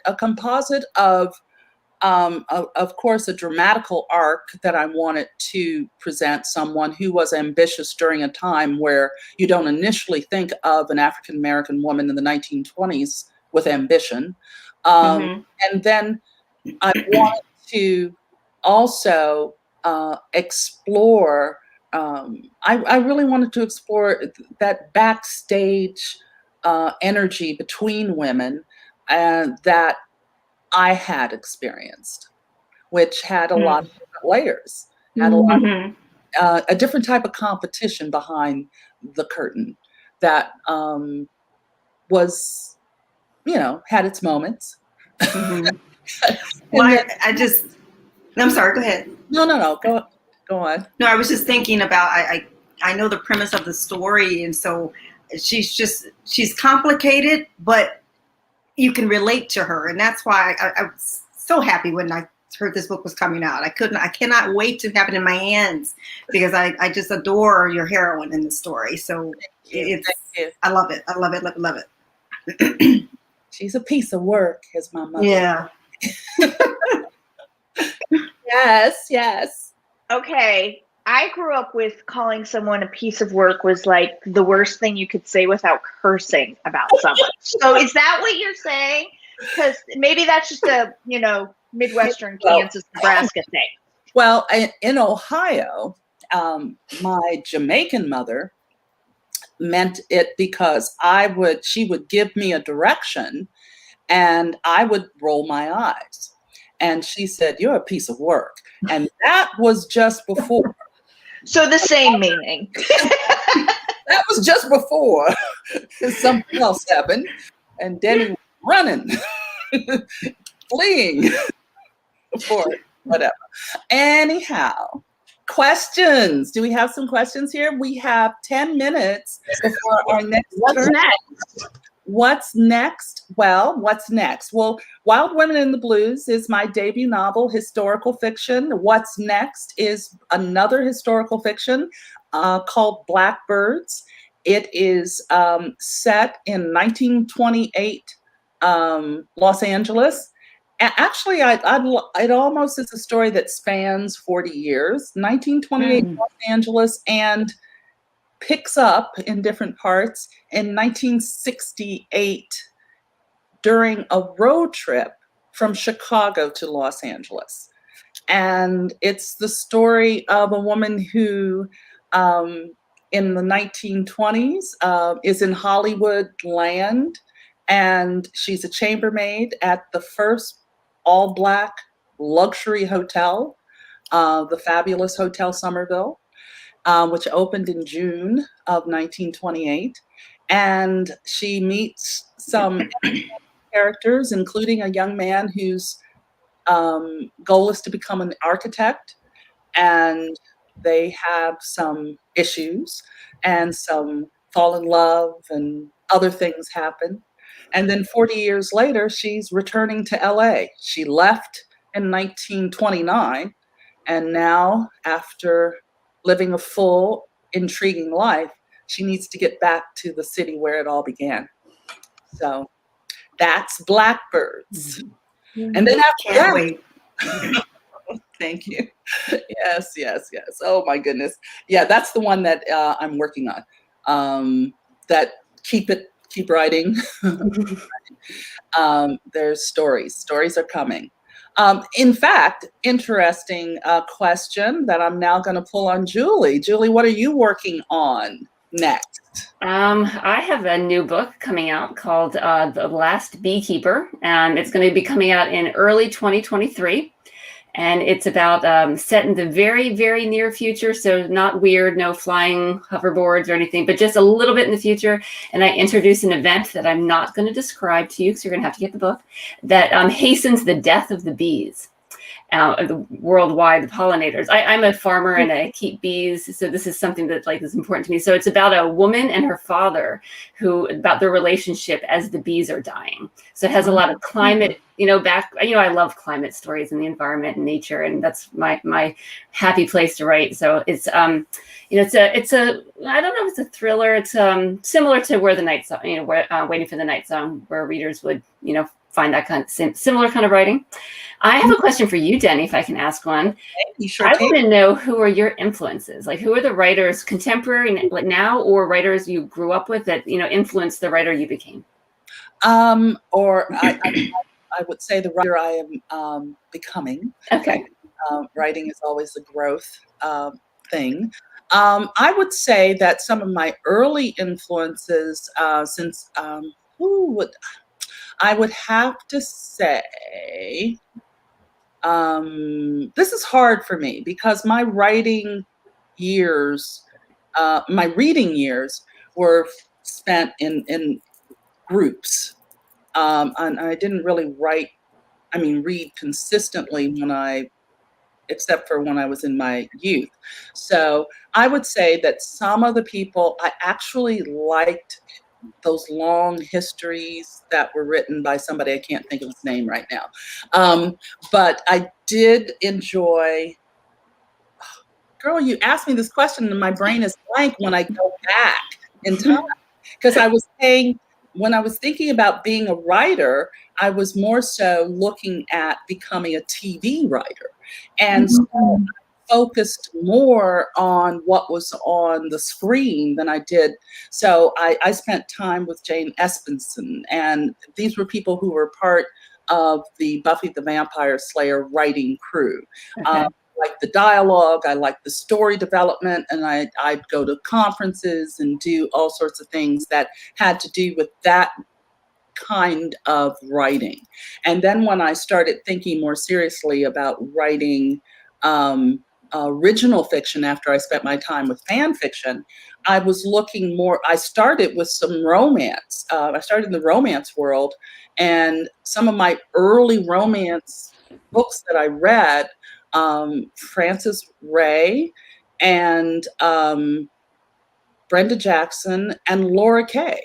a composite of course, a dramatical arc that I wanted to present someone who was ambitious during a time where you don't initially think of an African-American woman in the 1920s with ambition. And then I wanted to also explore, I really wanted to explore that backstage energy between women that I had experienced, which had a lot of different layers, had a lot, a different type of competition behind the curtain that was, had its moments. Well, I'm sorry, go ahead. No, go on. No, I was just thinking about, I know the premise of the story, and so she's complicated, but you can relate to her, and that's why I was so happy when I heard this book was coming out. I cannot wait to have it in my hands, because I just adore your heroine in the story. So I love it. I love it. Love it. She's a piece of work, as my mother. Yeah. Yes. Okay. I grew up with calling someone a piece of work was like the worst thing you could say without cursing about someone. So is that what you're saying? Because maybe that's just a, Midwestern Kansas, Nebraska thing. Well, in Ohio, my Jamaican mother meant it because she would give me a direction and I would roll my eyes. And she said, "You're a piece of work." And that was just before. So the same meaning. That was just before something else happened, and Denny was running, fleeing for it, whatever. Anyhow, questions. Do we have some questions here? We have 10 minutes before our next turn. What's next? Well, what's next? Well, Wild Women in the Blues is my debut novel, historical fiction. What's next is another historical fiction called Blackbirds. It is set in 1928 Los Angeles. Actually, it almost is a story that spans 40 years, 1928 Los Angeles, and picks up in different parts in 1968 during a road trip from Chicago to Los Angeles. And it's the story of a woman who in the 1920s is in Hollywood land, and she's a chambermaid at the first all-Black luxury hotel, the fabulous Hotel Somerville, which opened in June of 1928. And she meets some characters, including a young man whose goal is to become an architect. And they have some issues and some fall in love and other things happen. And then 40 years later, she's returning to LA. She left in 1929. And now, after living a full, intriguing life, she needs to get back to the city where it all began. So that's Blackbirds. And then after Can't that, wait. thank you. Yes. Oh my goodness. Yeah, that's the one that I'm working on. That keep writing. There's stories. Stories are coming. In fact, interesting question that I'm now going to pull on Julie. Julie, what are you working on next? I have a new book coming out called The Last Beekeeper. It's going to be coming out in early 2023. And it's about set in the very, very near future. So not weird, no flying hoverboards or anything, but just a little bit in the future. And I introduce an event that I'm not going to describe to you, because you're going to have to get the book, that hastens the death of the bees. The worldwide pollinators. I'm a farmer and I keep bees, so this is something that is important to me. So it's about a woman and her father about their relationship as the bees are dying. So it has a lot of climate, I love climate stories and the environment and nature, and that's my happy place to write. So it's it's a I don't know if it's a thriller. It's similar to Where the Night Song, Waiting for the Night Song, where readers would find that kind of similar kind of writing. I have a question for you, Denny, if I can ask one. Sure I want to know, who are your influences? Who are the writers, contemporary now, or writers you grew up with that influenced the writer you became? I would say the writer I am becoming. Okay. Writing is always a growth thing. I would say that some of my early influences, I would have to say, this is hard for me because my writing years, my reading years were spent in groups. And I didn't really read consistently except for when I was in my youth. So I would say that some of the people I actually liked those long histories that were written by somebody, I can't think of his name right now. But I did enjoy, girl, you asked me this question and my brain is blank when I go back in time. Because when I was thinking about being a writer, I was more so looking at becoming a TV writer. And so I focused more on what was on the screen than I did. So I spent time with Jane Espenson, and these were people who were part of the Buffy the Vampire Slayer writing crew. Okay. I liked the dialogue, I liked the story development, and I'd go to conferences and do all sorts of things that had to do with that kind of writing. And then when I started thinking more seriously about writing original fiction after I spent my time with fan fiction, I was looking more, I started with some romance. I started in the romance world, and some of my early romance books that I read, Frances Ray and Brenda Jackson and Laura Kay.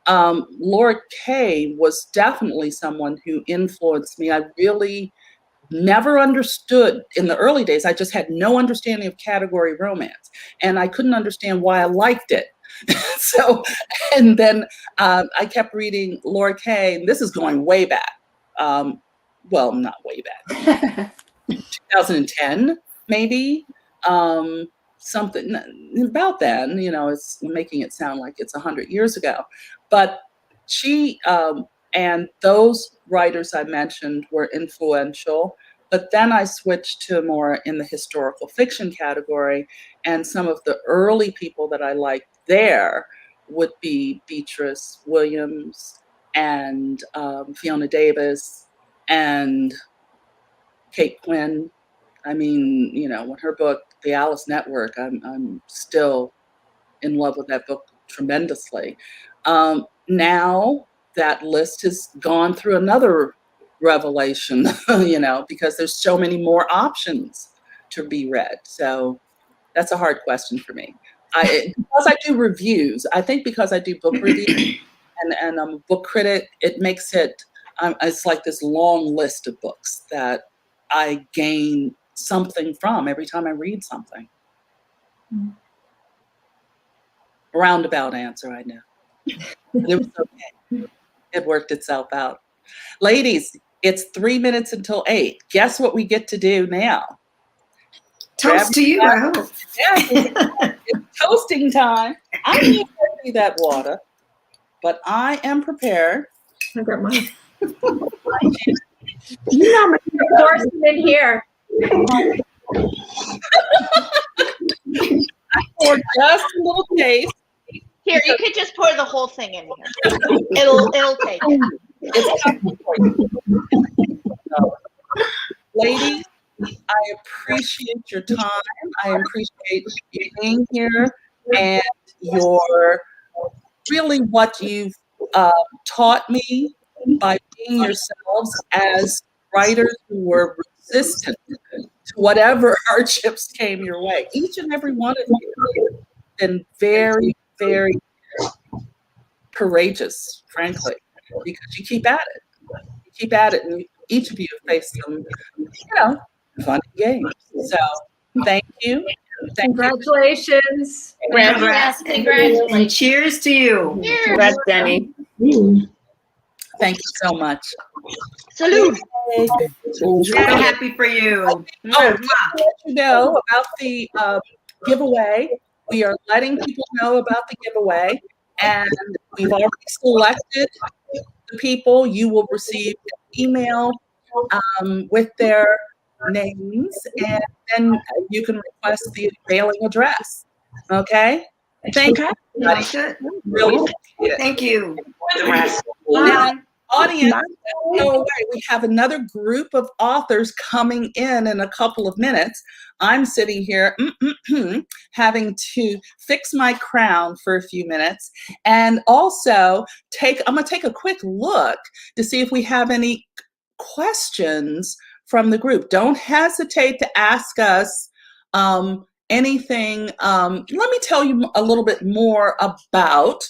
Laura Kay was definitely someone who influenced me. I really never understood in the early days. I just had no understanding of category romance, and I couldn't understand why I liked it. And then I kept reading Laura Kay, and this is going way back. Well, not way back. 2010, maybe. Something about then, it's making it sound like it's 100 years ago. But she and those writers I mentioned were influential. But then I switched to more in the historical fiction category, and some of the early people that I liked there would be Beatrice Williams and Fiona Davis and Kate Quinn. I mean, when her book, The Alice Network, I'm still in love with that book tremendously. Now that list has gone through another revelation, because there's so many more options to be read. So that's a hard question for me. Because I do reviews, I think because I do book reviews and I'm a book critic, it makes it's like this long list of books that I gain something from every time I read something. Roundabout answer, I know. But it was okay. It worked itself out. Ladies, it's 3 minutes until 8. Guess what we get to do now? Toast to you, I hope. Yes, it's toasting time. I need to see that water, but I am prepared. I got mine. You know, I'm force them in here. I poured just a little taste. Here, you could just pour the whole thing in here. It'll take it. It's coming for you. So, ladies, I appreciate your time. I appreciate you being here and your really what you've taught me by being yourselves as writers who were resistant to whatever hardships came your way. Each and every one of you have been very, very courageous, frankly, because you keep at it. You keep at it, and each of you have faced some, fun games. So, thank you. Congratulations. Congratulations. And cheers to you. Congrats, Denny. Thank you so much. Salute. Very happy for you. Oh, just to let you know about the giveaway. We are letting people know about the giveaway, and we've already selected the people. You will receive an email with their names, and then you can request the mailing address. Okay? Thank you. Really appreciate it. Thank you. Now, audience, don't go away. We have another group of authors coming in a couple of minutes. I'm sitting here having to fix my crown for a few minutes, and also I'm going to take a quick look to see if we have any questions from the group. Don't hesitate to ask us anything. Let me tell you a little bit more about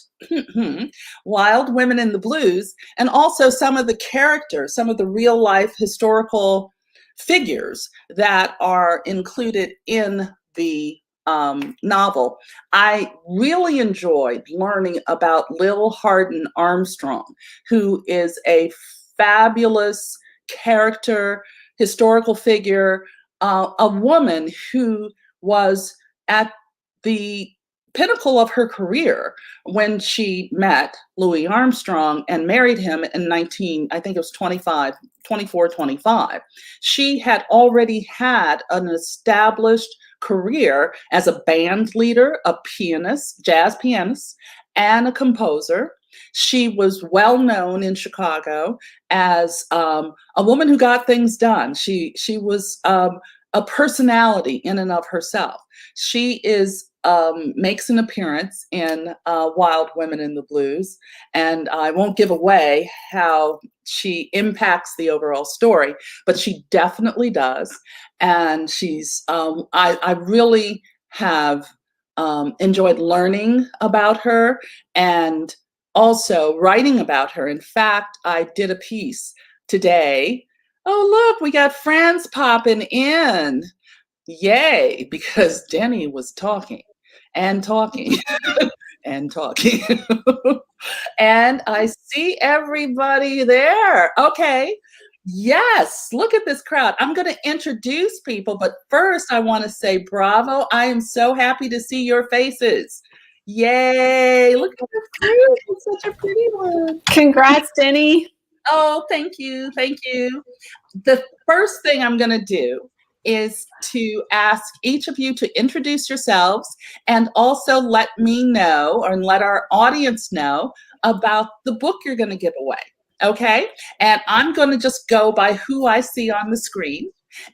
Wild Women in the Blues, and also some of the characters, some of the real life historical figures that are included in the novel. I really enjoyed learning about Lil Harden Armstrong, who is a fabulous character, historical figure, a woman who was at the pinnacle of her career when she met Louis Armstrong and married him in 25. She had already had an established career as a band leader, a pianist, jazz pianist, and a composer. She was well known in Chicago as a woman who got things done. She was a personality in and of herself. She makes an appearance in Wild Women in the Blues, and I won't give away how she impacts the overall story, but she definitely does. And she's I really have enjoyed learning about her and also writing about her. In fact, I did a piece today. Oh, look, we got friends popping in. Yay, because Denny was talking and talking and talking. And I see everybody there. Okay. Yes, look at this crowd. I'm going to introduce people, but first I want to say bravo. I am so happy to see your faces. Yay, look at this group. It's such a pretty one. Congrats, Denny. Oh, thank you. Thank you. The first thing I'm going to do is to ask each of you to introduce yourselves and also let me know, or let our audience know, about the book you're going to give away. Okay? And I'm going to just go by who I see on the screen.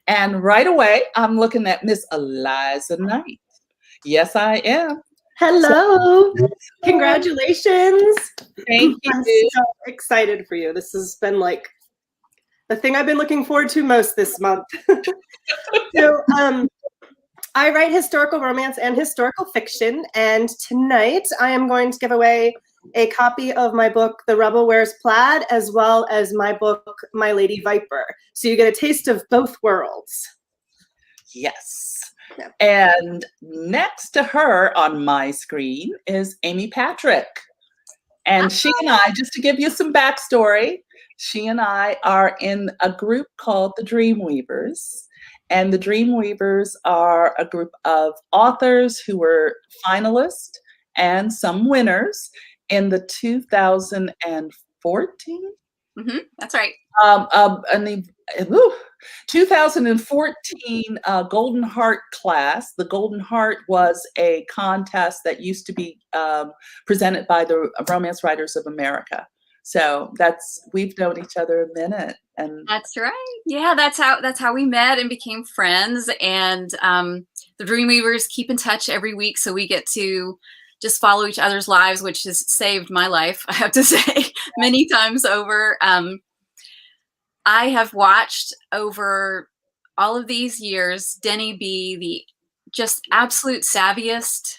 And right away, I'm looking at Miss Eliza Knight. Yes, I am. Hello. Congratulations. Thank you. I'm so excited for you. This has been like the thing I've been looking forward to most this month. So I write historical romance and historical fiction, and tonight I am going to give away a copy of my book, The Rebel Wears Plaid, as well as my book, My Lady Viper. So you get a taste of both worlds. Yes. And next to her on my screen is Amy Patrick. And she and I, just to give you some backstory, she and I are in a group called the Dreamweavers. And the Dreamweavers are a group of authors who were finalists and some winners in the 2014. That's right. And the 2014 Golden Heart class. The Golden Heart was a contest that used to be presented by the Romance Writers of America. So we've known each other a minute, and that's right. Yeah, that's how we met and became friends. And the Dreamweavers keep in touch every week, so we get to just follow each other's lives, which has saved my life, I have to say, many times over. I have watched over all of these years Denny be the just absolute savviest,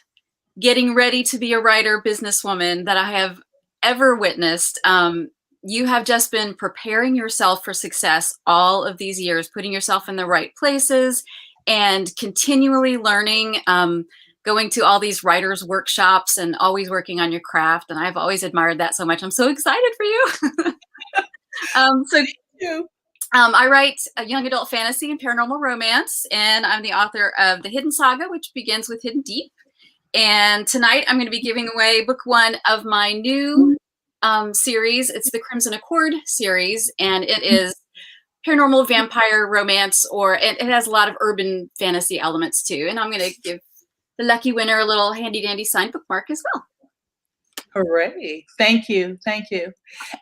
getting ready to be a writer, businesswoman that I have ever witnessed. You have just been preparing yourself for success all of these years, putting yourself in the right places and continually learning, going to all these writers' workshops and always working on your craft. And I've always admired that so much. I'm so excited for you. I write a young adult fantasy and paranormal romance, and I'm the author of The Hidden Saga, which begins with Hidden Deep. And tonight I'm going to be giving away book one of my new series. It's the Crimson Accord series, and it is paranormal vampire romance, or it has a lot of urban fantasy elements too. And I'm going to give the lucky winner a little handy dandy signed bookmark as well. Hooray. Thank you. Thank you.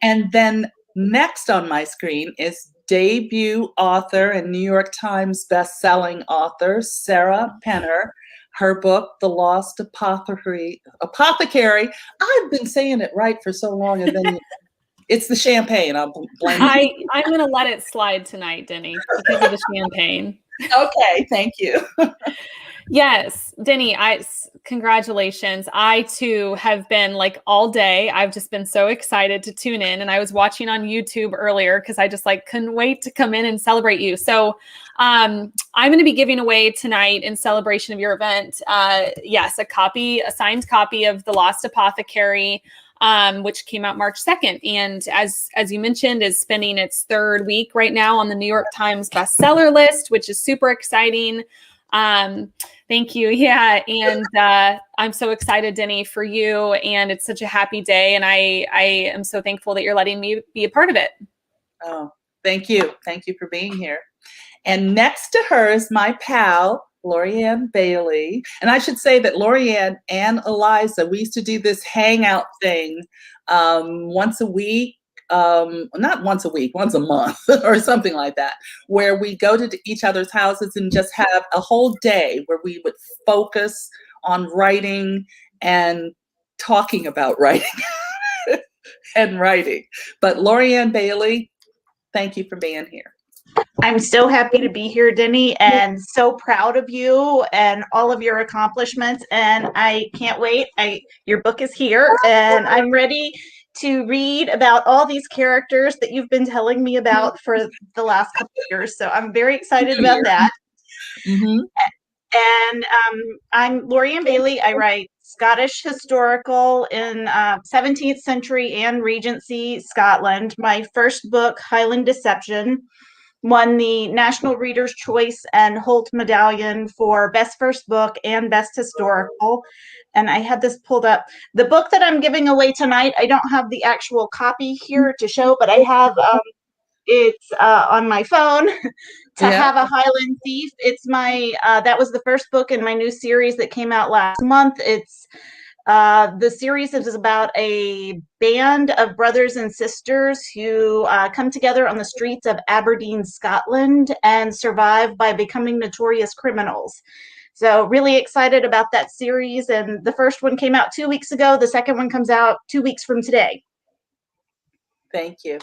And then next on my screen is debut author and New York Times best-selling author Sarah Penner. Her book, The Lost Apothecary. I've been saying it right for so long, and then it's the champagne. I'm blaming. I'm going to let it slide tonight, Denny, because of the champagne. Okay, thank you. Yes, Denny, congratulations. I too have been like all day. I've just been so excited to tune in, and I was watching on YouTube earlier because I just couldn't wait to come in and celebrate you. So I'm going to be giving away tonight in celebration of your event. Yes, a signed copy of The Lost Apothecary, which came out March 2nd. And as you mentioned, is spending its third week right now on the New York Times bestseller list, which is super exciting. Thank you. Yeah. And I'm so excited, Denny, for you. And it's such a happy day. And I am so thankful that you're letting me be a part of it. Oh, thank you. Thank you for being here. And next to her is my pal, Lorianne Bailey. And I should say that Lorianne and Eliza, we used to do this hangout thing once a week. Not once a week, once a month or something like that, where we go to each other's houses and just have a whole day where we would focus on writing and talking about writing and writing. But Lorianne Bailey, thank you for being here. I'm so happy to be here, Denny, and so proud of you and all of your accomplishments. And I can't wait. Your book is here, and I'm ready to read about all these characters that you've been telling me about for the last couple of years. So I'm very excited about that. Mm-hmm. And I'm Lorianne Bailey. I write Scottish historical in 17th century and Regency Scotland. My first book, Highland Deception, won the National Reader's Choice and Holt Medallion for Best First Book and Best Historical. And I had this pulled up. The book that I'm giving away tonight, I don't have the actual copy here to show, but I have it's on my phone. To Have a Highland Thief. It's my that was the first book in my new series that came out last month. It's the series is about a band of brothers and sisters who come together on the streets of Aberdeen, Scotland, and survive by becoming notorious criminals. So really excited about that series. And the first one came out 2 weeks ago. The second one comes out 2 weeks from today. Thank you.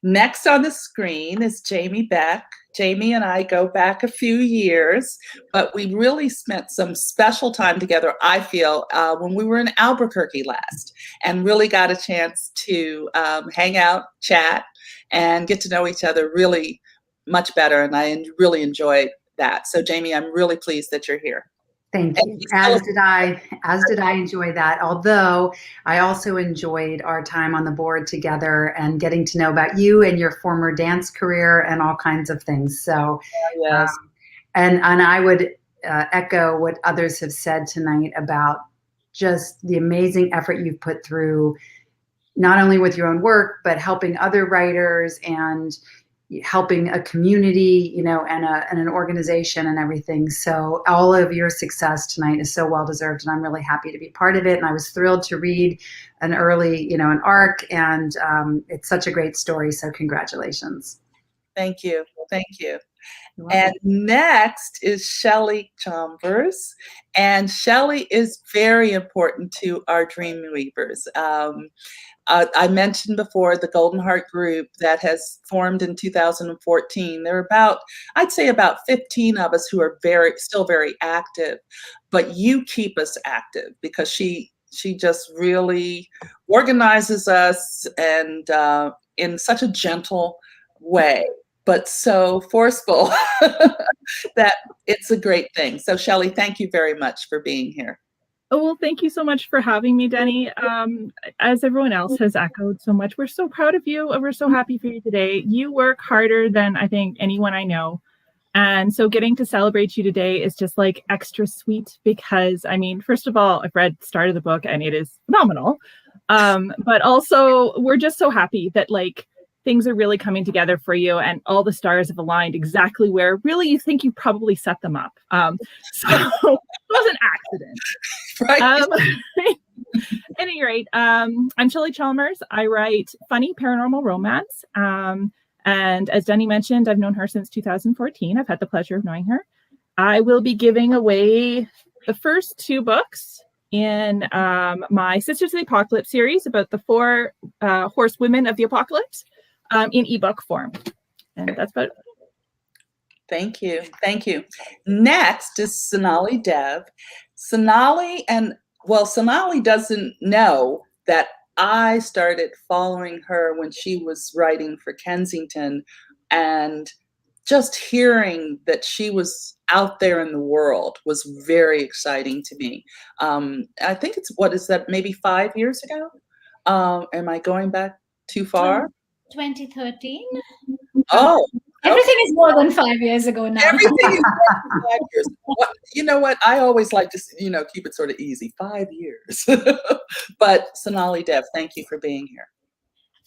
Next on the screen is Jamie Beck. Jamie and I go back a few years, but we really spent some special time together, I feel, when we were in Albuquerque last, and really got a chance to hang out, chat, and get to know each other really much better. And I really enjoyed that. So Jamie, I'm really pleased that you're here. Thank you. As did I enjoy that. Although I also enjoyed our time on the board together and getting to know about you and your former dance career and all kinds of things. So, yes. And I would echo what others have said tonight about just the amazing effort you've put through, not only with your own work, but helping other writers and helping a community, you know, and an organization and everything. So all of your success tonight is so well deserved, and I'm really happy to be part of it. And I was thrilled to read an early, you know, an arc, and it's such a great story. So congratulations. Thank you. Thank you. And next is Shelley Chambers. And Shelley is very important to our Dreamweavers. I mentioned before the Golden Heart group that has formed in 2014. There are about, I'd say about 15 of us who are still very active, but you keep us active because she just really organizes us, and in such a gentle way, but so forceful that it's a great thing. So Shelley, thank you very much for being here. Oh, well, thank you so much for having me, Denny. As everyone else has echoed so much, we're so proud of you, and we're so happy for you today. You work harder than I think anyone I know. And so getting to celebrate you today is just like extra sweet because, I mean, first of all, I've read the start of the book and it is phenomenal. But also we're just so happy that like things are really coming together for you and all the stars have aligned exactly where really you think you probably set them up. So it was an accident. Right. At any rate, I'm Shelley Chalmers. I write funny paranormal romance. And as Denny mentioned, I've known her since 2014. I've had the pleasure of knowing her. I will be giving away the first 2 books in my Sisters of the Apocalypse series about the 4 horsewomen of the apocalypse in ebook form. And that's about it. Thank you. Thank you. Next is Sonali Dev. Sonali doesn't know that I started following her when she was writing for Kensington, and just hearing that she was out there in the world was very exciting to me. I think it's, what is that, maybe 5 years ago? Am I going back too far? 2013. Oh. Everything is more than 5 years ago now. Everything is more than 5 years. You know what? I always like to, keep it sort of easy. 5 years. But Sonali Dev, thank you for being here.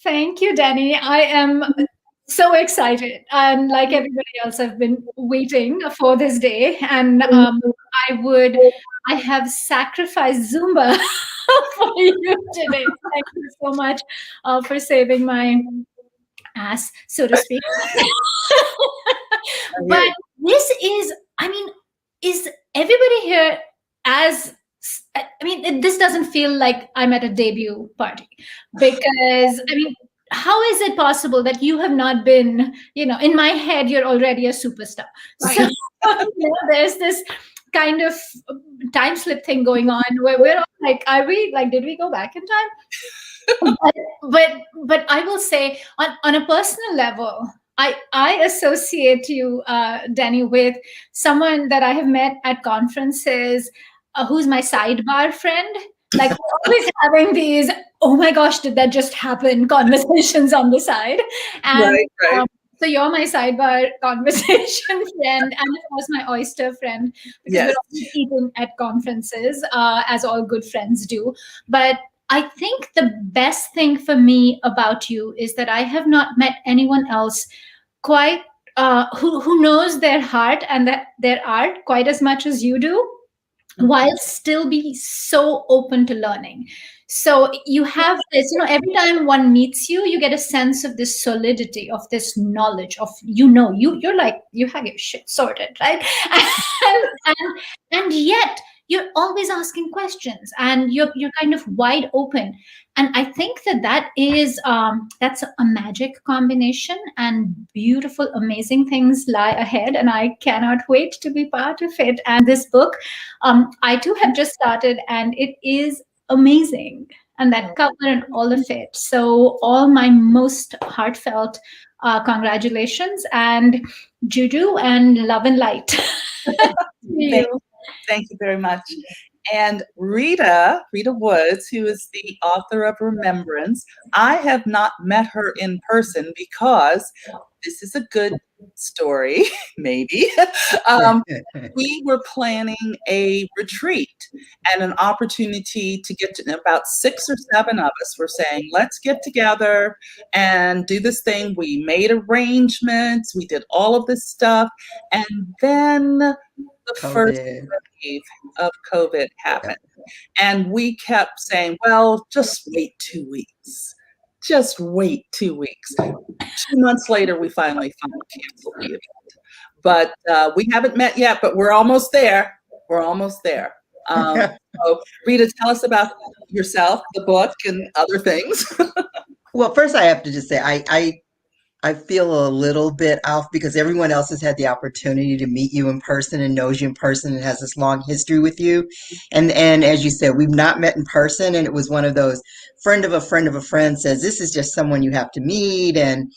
Thank you, Denny. I am so excited. And like everybody else, I've been waiting for this day. And I have sacrificed Zumba for you today. Thank you so much for saving my ass, so to speak. But this is, is everybody here this doesn't feel like I'm at a debut party, because how is it possible that you have not been, in my head, you're already a superstar. So there's this kind of time slip thing going on where we're all like, did we go back in time? but I will say on a personal level, I associate you, Denny, with someone that I have met at conferences, who's my sidebar friend. Like, we're always having these, oh my gosh, did that just happen conversations on the side. And right. So you're my sidebar conversation friend, and of course my oyster friend, because we're always eating at conferences, as all good friends do. But I think the best thing for me about you is that I have not met anyone else quite who knows their heart and their art quite as much as you do, while still be so open to learning. So you have this, every time one meets you, you get a sense of this solidity, of this knowledge of, you're like, you have your shit sorted, right? and yet you're always asking questions, and you're kind of wide open. And I think that is that's a magic combination, and beautiful, amazing things lie ahead. And I cannot wait to be part of it. And this book, I too have just started, and it is amazing. and that cover and all of it. So all my most heartfelt congratulations and juju and love and light. Thank you very much. And Rita Woods, who is the author of Remembrance, I have not met her in person because this is a good story, maybe. We were planning a retreat and an opportunity to get to about 6 or 7 of us were saying, let's get together and do this thing. We made arrangements. We did all of this stuff. And then the first wave of COVID happened. And we kept saying, well, just wait 2 weeks. Just wait 2 weeks. 2 months later, we finally canceled the event. But we haven't met yet, but we're almost there. We're almost there. So Rita, tell us about yourself, the book, and other things. Well, first I have to just say, I feel a little bit off because everyone else has had the opportunity to meet you in person and knows you in person and has this long history with you. And as you said, we've not met in person, and it was one of those friend of a friend of a friend says, this is just someone you have to meet. And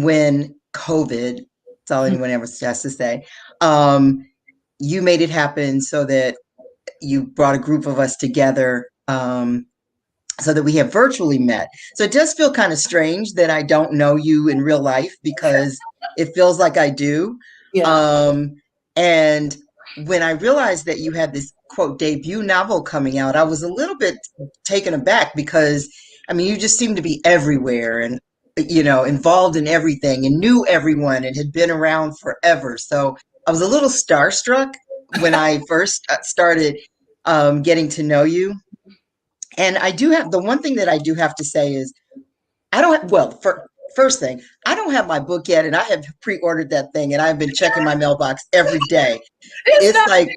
when COVID, that's all anyone ever has to say, you made it happen so that you brought a group of us together so that we have virtually met. So it does feel kind of strange that I don't know you in real life because it feels like I do. Yeah. And when I realized that you had this quote debut novel coming out, I was a little bit taken aback because, I mean, you just seem to be everywhere and, you know, involved in everything and knew everyone and had been around forever. So I was a little starstruck when I first started getting to know you. And I do have, the one thing that I do have to say is, I don't have, well, first thing, I don't have my book yet, and I have pre-ordered that thing, and I've been checking my mailbox every day. It's like,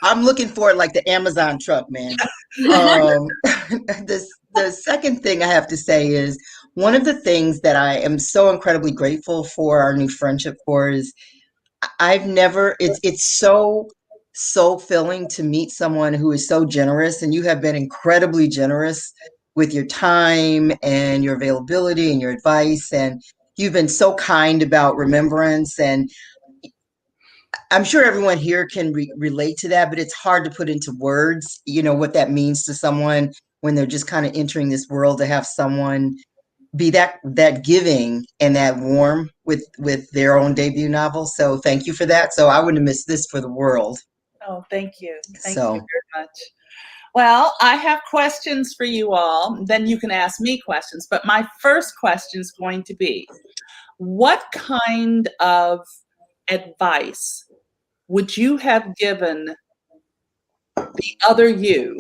I'm looking for it like the Amazon truck, man. The second thing I have to say is, one of the things that I am so incredibly grateful for our new friendship for is, it's so filling to meet someone who is so generous, and you have been incredibly generous with your time and your availability and your advice, and you've been so kind about remembrance, and I'm sure everyone here can relate to that, but it's hard to put into words, you know, what that means to someone when they're just kind of entering this world, to have someone be that giving and that warm with their own debut novel. So thank you for that. So I wouldn't have missed this for the world. Oh, thank you. Thank you very much. Well, I have questions for you all. Then you can ask me questions. But my first question is going to be, what kind of advice would you have given the other you,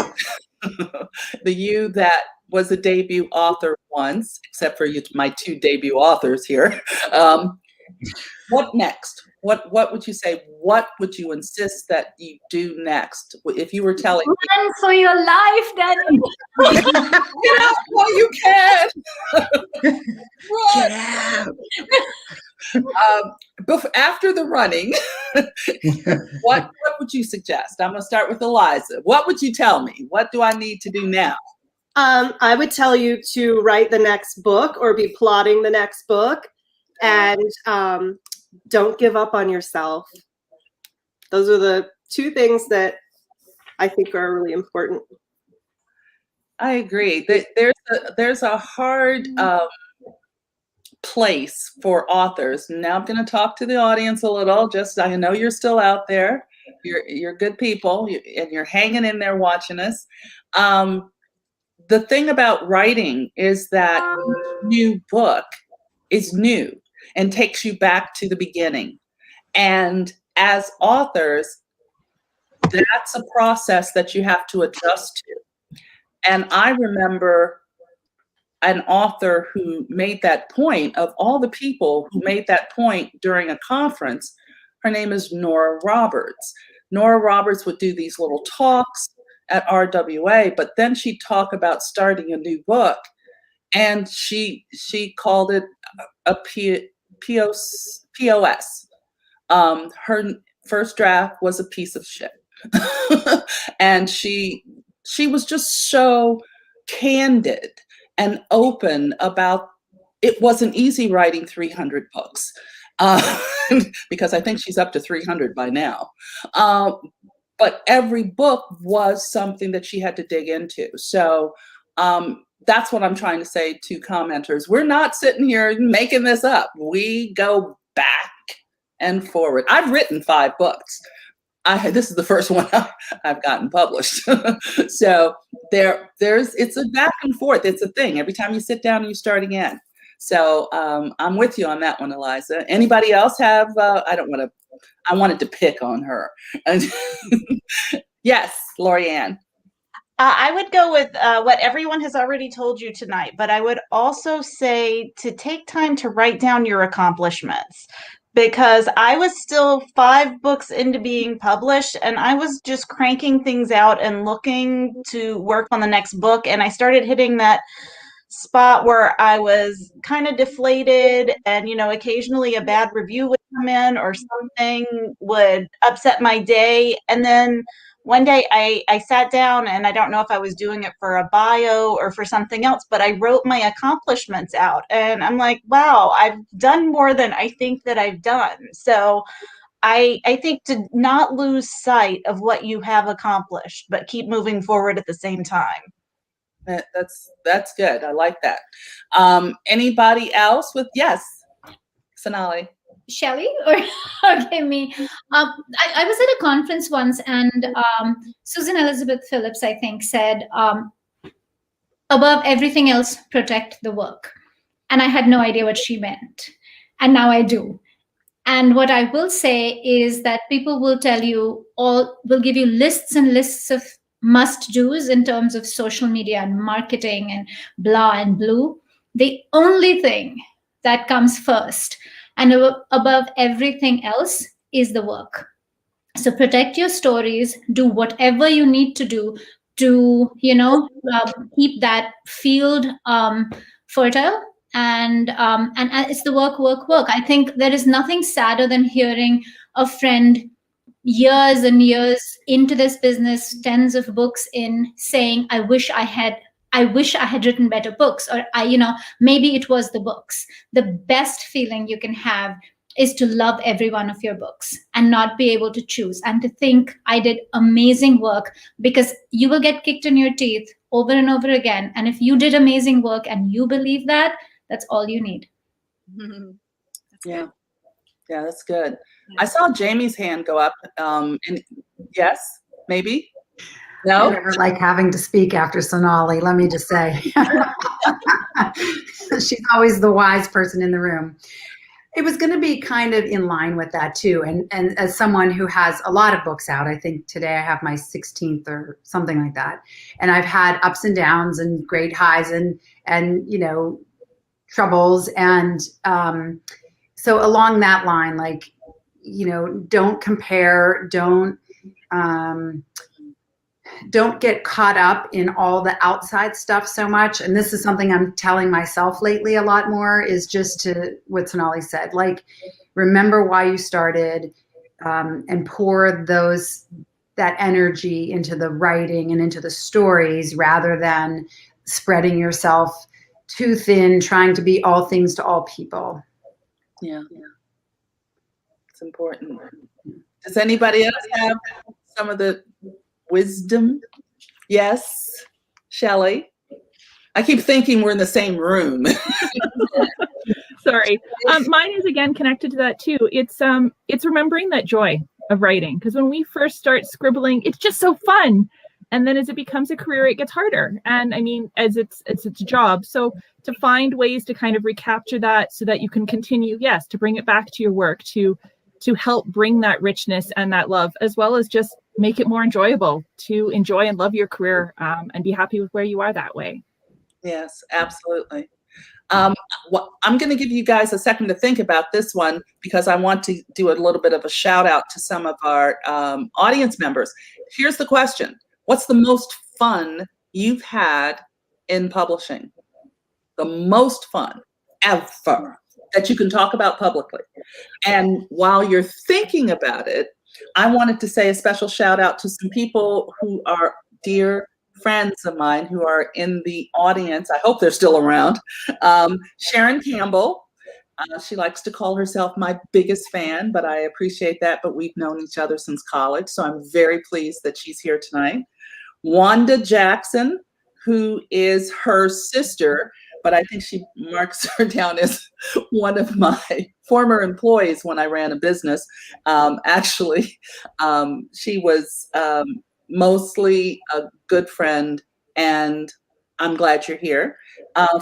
the you that was a debut author once, except for you, my 2 debut authors here? What next? What would you say? What would you insist that you do next? If you were telling me. Run for your life, Denny. Get out while you can. Run. After the running, what would you suggest? I'm going to start with Eliza. What would you tell me? What do I need to do now? I would tell you to write the next book or be plotting the next book, and don't give up on yourself. Those are the 2 things that I think are really important. I agree. There's a hard place for authors. Now I'm going to talk to the audience a little. Just, I know you're still out there. You're good people, and you're hanging in there watching us. The thing about writing is that each new book is new and takes you back to the beginning. And as authors, that's a process that you have to adjust to. And I remember an author who made that point, of all the people who made that point during a conference. Her name is Nora Roberts. Nora Roberts would do these little talks at RWA, but then she'd talk about starting a new book, and she called it a POS. Her first draft was a piece of shit. And she was just so candid and open about it wasn't easy writing 300 books. Because I think she's up to 300 by now. But every book was something that she had to dig into. So that's what I'm trying to say to commenters. We're not sitting here making this up. We go back and forward. I've written 5 books. This is the first one I've gotten published. So it's a back and forth. It's a thing. Every time you sit down, you start again. So I'm with you on that one, Eliza. Anybody else have? I wanted to pick on her. Yes, Lorianne. I would go with what everyone has already told you tonight, but I would also say to take time to write down your accomplishments, because I was still 5 books into being published and I was just cranking things out and looking to work on the next book. And I started hitting that spot where I was kind of deflated, and occasionally a bad review would come in or something would upset my day. And then one day I sat down, and I don't know if I was doing it for a bio or for something else, but I wrote my accomplishments out, and I'm like, wow, I've done more than I think that I've done. So I think to not lose sight of what you have accomplished, but keep moving forward at the same time. That's good. I like that. Anybody else with yes, Sonali? Shelley or okay, me. I was at a conference once, and Susan Elizabeth Phillips, I think, said, above everything else, protect the work. And I had no idea what she meant. And now I do. And what I will say is that people will tell you will give you lists and lists of must-dos in terms of social media and marketing and blah and blue. The only thing that comes first and above everything else is the work. So protect your stories, do whatever you need to do to, keep that field fertile. And it's the work. I think there is nothing sadder than hearing a friend years and years into this business, tens of books in, saying, I wish I had written better books, or maybe it was the books. The best feeling you can have is to love every one of your books and not be able to choose, and to think I did amazing work, because you will get kicked in your teeth over and over again. And if you did amazing work and you believe that, that's all you need. Yeah, that's good. I saw Jamie's hand go up. And yes, maybe. No, I never like having to speak after Sonali. Let me just say, she's always the wise person in the room. It was going to be kind of in line with that too. And as someone who has a lot of books out, I think today I have my 16th or something like that. And I've had ups and downs and great highs and troubles. And so along that line, don't compare, don't get caught up in all the outside stuff so much. And this is something I'm telling myself lately a lot more, is just to what Sonali said, remember why you started, and pour that energy into the writing and into the stories, rather than spreading yourself too thin, trying to be all things to all people. Yeah. It's important. Does anybody else have some of the wisdom? Yes, Shelley. I keep thinking we're in the same room. Sorry. Mine is again connected to that too. It's remembering that joy of writing, because when we first start scribbling, it's just so fun. And then as it becomes a career, it gets harder. And I mean, as it's a job. So to find ways to kind of recapture that so that you can continue, yes, to bring it back to your work, to help bring that richness and that love, as well as just make it more enjoyable to enjoy and love your career, and be happy with where you are that way. Yes, absolutely. I'm going to give you guys a second to think about this one, because I want to do a little bit of a shout out to some of our audience members. Here's the question. What's the most fun you've had in publishing? The most fun ever that you can talk about publicly. And while you're thinking about it, I wanted to say a special shout out to some people who are dear friends of mine who are in the audience. I hope they're still around. Sharon Campbell. She likes to call herself my biggest fan, but I appreciate that. But we've known each other since college, so I'm very pleased that she's here tonight. Wanda Jackson, who is her sister, but I think she marks her down as one of my former employees when I ran a business. Actually, she was mostly a good friend, and I'm glad you're here.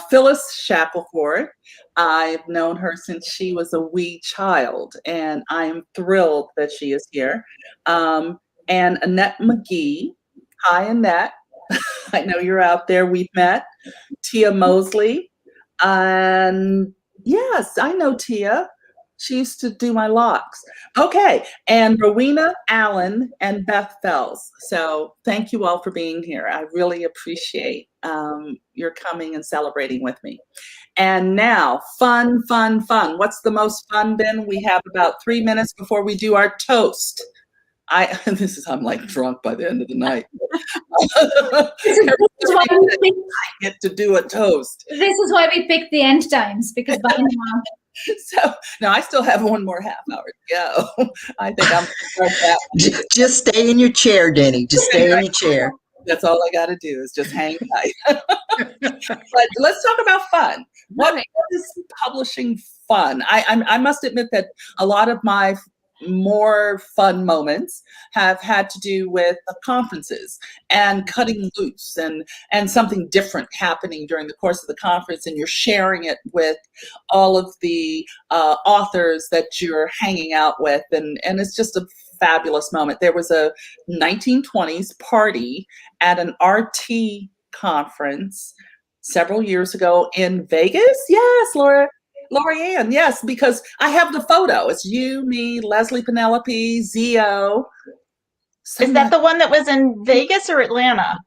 Phyllis Shackelford, I've known her since she was a wee child, and I am thrilled that she is here. And Annette McGee. Hi, Annette. I know you're out there. We've met. Tia Mosley. And yes, I know Tia. She used to do my locks. Okay. And Rowena Allen and Beth Fells. So thank you all for being here. I really appreciate your coming and celebrating with me. And now, fun. What's the most fun been? We have about 3 minutes before we do our toast. I'm like drunk by the end of the night. I get to do a toast. This is why we picked the end times, because by now. So no, I still have one more half hour to go. I think I'm gonna start that. Just stay in your chair, Denny. Just stay in your chair. That's all I got to do is just hang tight. But let's talk about fun. What is publishing fun? I must admit that a lot of my more fun moments have had to do with conferences and cutting loose and something different happening during the course of the conference, and you're sharing it with all of the authors that you're hanging out with, and it's just a fabulous moment. There was a 1920s party at an RT conference several years ago in Vegas. Yes, Lorianne, yes, because I have the photo. It's you, me, Leslie Penelope, Zio. Is that the one that was in Vegas or Atlanta?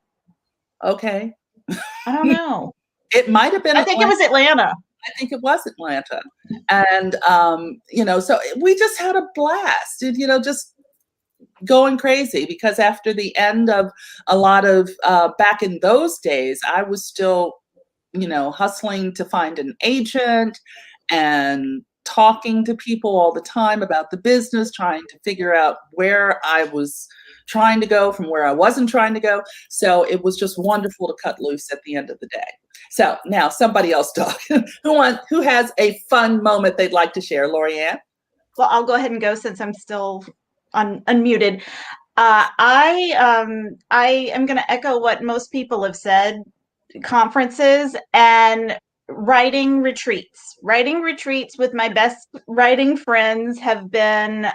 Okay. I don't know. It might have been I think it was Atlanta. I think it was Atlanta. And, so we just had a blast, just going crazy, because after the end of a lot of, back in those days, I was still, hustling to find an agent and talking to people all the time about the business, trying to figure out where I was trying to go from where I wasn't trying to go. So it was just wonderful to cut loose at the end of the day. So now somebody else talk. Who has a fun moment they'd like to share? Lorianne? Well, I'll go ahead and go since I'm still unmuted. I am going to echo what most people have said. Conferences and writing retreats. Writing retreats with my best writing friends have been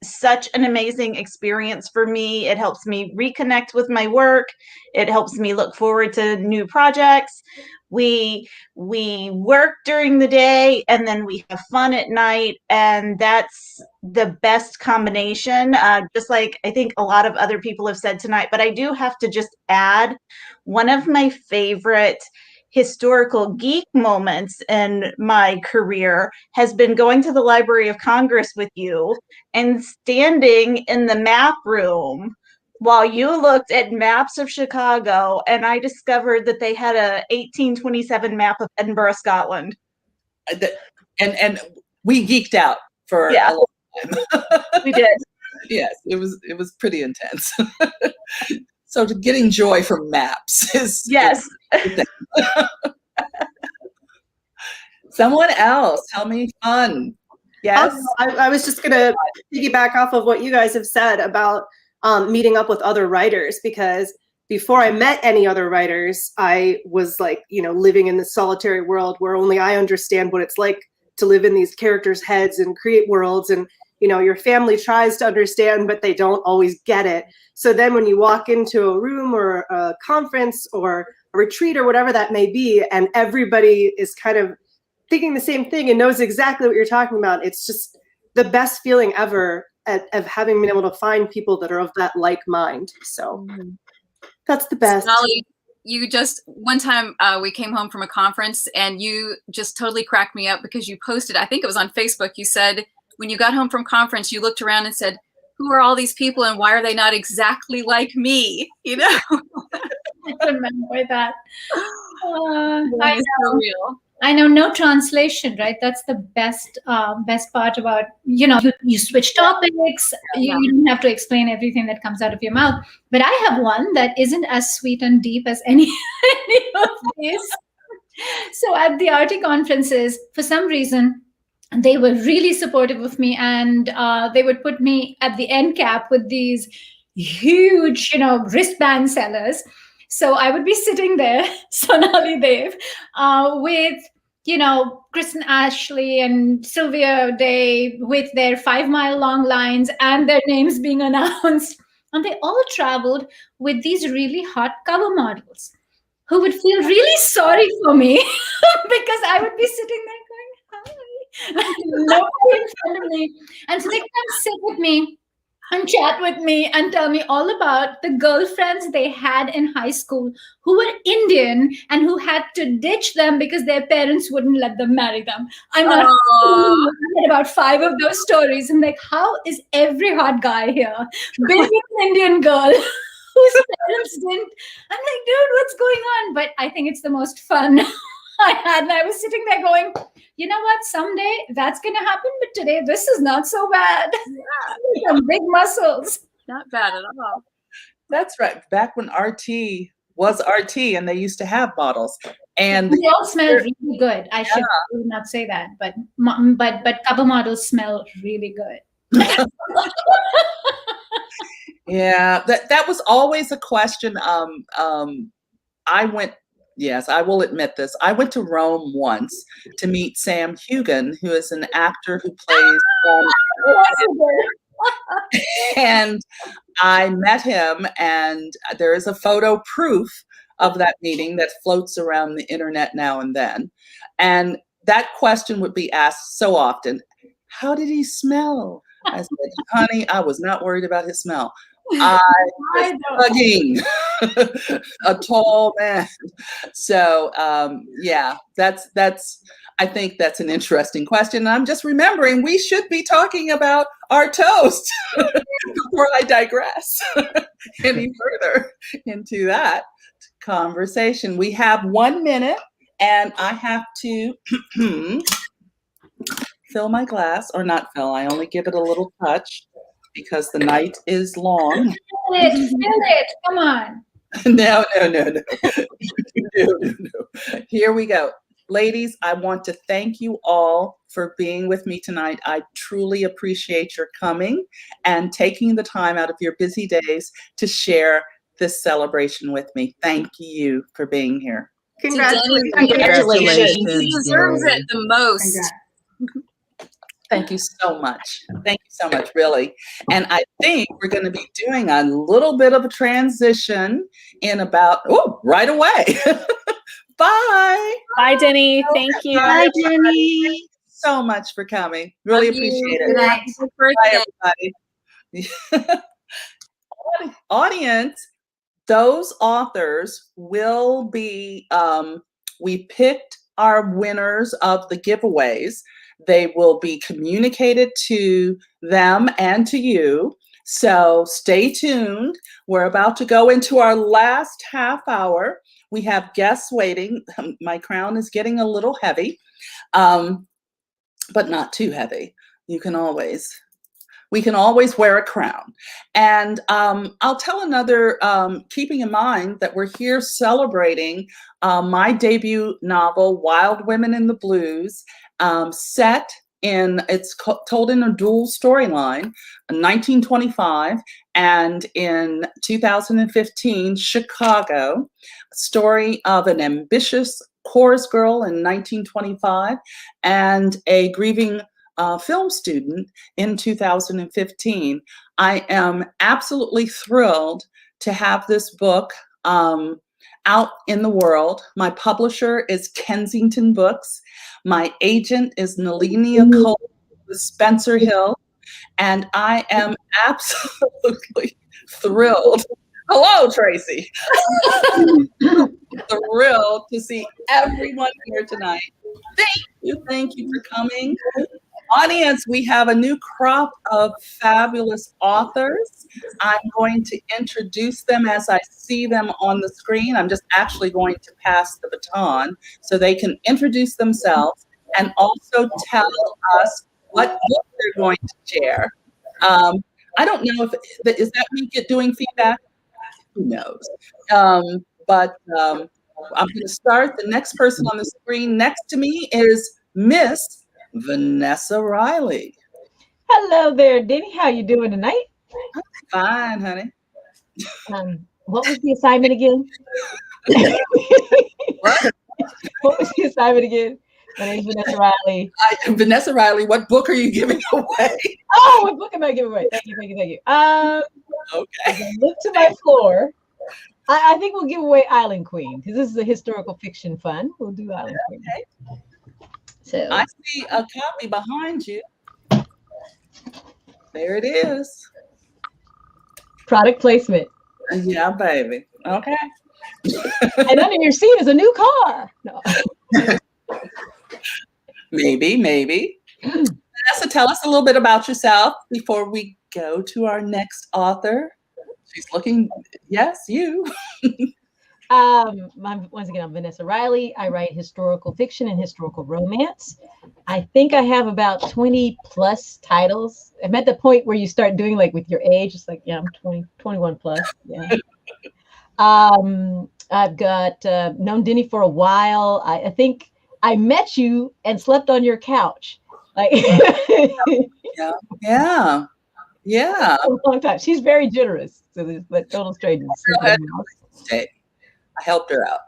such an amazing experience for me. It helps me reconnect with my work. It helps me look forward to new projects. We work during the day and then we have fun at night, and that's the best combination. Just like I think a lot of other people have said tonight, but I do have to just add one of my favorite historical geek moments in my career has been going to the Library of Congress with you and standing in the map room while you looked at maps of Chicago, and I discovered that they had a 1827 map of Edinburgh, Scotland. And we geeked out for a long time. We did. Yes, it was pretty intense. So getting joy from maps is yes. Someone else, tell me fun. Yes. I was just gonna piggyback off of what you guys have said about meeting up with other writers, because before I met any other writers, I was like, living in this solitary world where only I understand what it's like to live in these characters' heads and create worlds. And, your family tries to understand, but they don't always get it. So then when you walk into a room or a conference or a retreat or whatever that may be, and everybody is kind of thinking the same thing and knows exactly what you're talking about, it's just the best feeling ever of having been able to find people that are of that like mind. So that's the best. Molly, you just, one time we came home from a conference and you just totally cracked me up because you posted, I think it was on Facebook, you said, when you got home from conference, you looked around and said, who are all these people and why are they not exactly like me? remember that. That is so real. I know, no translation, right? That's the best part about, you switch topics. You don't have to explain everything that comes out of your mouth. But I have one that isn't as sweet and deep as any of these. So at the Artie conferences, for some reason, they were really supportive of me, and they would put me at the end cap with these huge, wristband sellers. So I would be sitting there, Sonali Dev, with, Kristen Ashley and Sylvia Day with their 5-mile long lines and their names being announced. And they all traveled with these really hot cover models who would feel really sorry for me because I would be sitting there going, hi. Nobody in front of me. And so they come sit with me and chat with me and tell me all about the girlfriends they had in high school who were Indian and who had to ditch them because their parents wouldn't let them marry them. I'm not I had about 5 of those stories. I'm like, how is every hot guy here been with an Indian girl whose parents didn't? I'm like, dude, what's going on? But I think it's the most fun I had. And I was sitting there going, you know what? Someday that's going to happen. But today, this is not so bad. Yeah. Some big muscles. Not bad at all. That's right. Back when RT was RT and they used to have bottles. And they all smell really good. I should not say that. But cover models smell really good. Yeah, that was always a question. Yes, I will admit this. I went to Rome once to meet Sam Hugan, who is an actor who plays. And I met him, and there is a photo proof of that meeting that floats around the internet now and then. And that question would be asked so often: how did he smell? I said, honey, I was not worried about his smell. I was hugging a tall man. So yeah, that's I think that's an interesting question. And I'm just remembering we should be talking about our toast before I digress any further into that conversation. We have 1 minute, and I have to fill my glass, or not fill, I only give it a little touch because the night is long. Fill it, come on. No. Here we go. Ladies, I want to thank you all for being with me tonight. I truly appreciate your coming and taking the time out of your busy days to this celebration with me. Thank you for being here. Congratulations. He deserves it the most. Thank you so much. Thank you so much, really. And I think we're going to be doing a little bit of a transition in about, right away. Bye. Bye, Denny. Thank you. Bye, Denny. Thank you so much for coming. Really appreciate it. Bye, everybody. Audience, those authors will be, we picked our winners of the giveaways. They will be communicated to them and to you. So stay tuned. We're about to go into our last half hour. We have guests waiting. My crown is getting a little heavy, but not too heavy. We can always wear a crown. And I'll tell another, keeping in mind that we're here celebrating my debut novel, Wild Women in the Blues, it's told in a dual storyline, 1925 and in 2015, Chicago, a story of an ambitious chorus girl in 1925 and a grieving film student in 2015. I am absolutely thrilled to have this book out in the world. My publisher is Kensington Books. My agent is Nalinia Cole with Spencer Hill. And I am absolutely thrilled. Hello, Tracy. Thrilled to see everyone here tonight. Thank you for coming. Audience, we have a new crop of fabulous authors. I'm going to introduce them as I see them on the screen. I'm just actually going to pass the baton so they can introduce themselves and also tell us what book they're going to share. I don't know if is that me doing feedback? Who knows? But I'm going to start. The next person on the screen next to me is Miss Vanessa Riley. Hello there, Denny. How you doing tonight? Fine, honey. What was the assignment again? What was the assignment again? My name's Vanessa Riley. Vanessa Riley, what book are you giving away? Oh, what book am I giving away? Thank you. Okay. Look to my floor. I think we'll give away Island Queen because this is a historical fiction fun. We'll do Island Queen. Okay. So I see a copy behind you. There it is. Product placement. Yeah, baby. Okay. And under your seat is a new car. No. Maybe. Vanessa, tell us a little bit about yourself before we go to our next author. She's looking, yes, you. Once again, I'm Vanessa Riley. I write historical fiction and historical romance. I think I have about 20 plus titles. I'm at the point where you start doing like with your age. It's like, yeah, I'm 20, 21 plus. Yeah. I've got known Denny for a while. I think I met you and slept on your couch. Like, yeah. A long time. She's very generous. So there's like total strangers. Okay. I helped her out.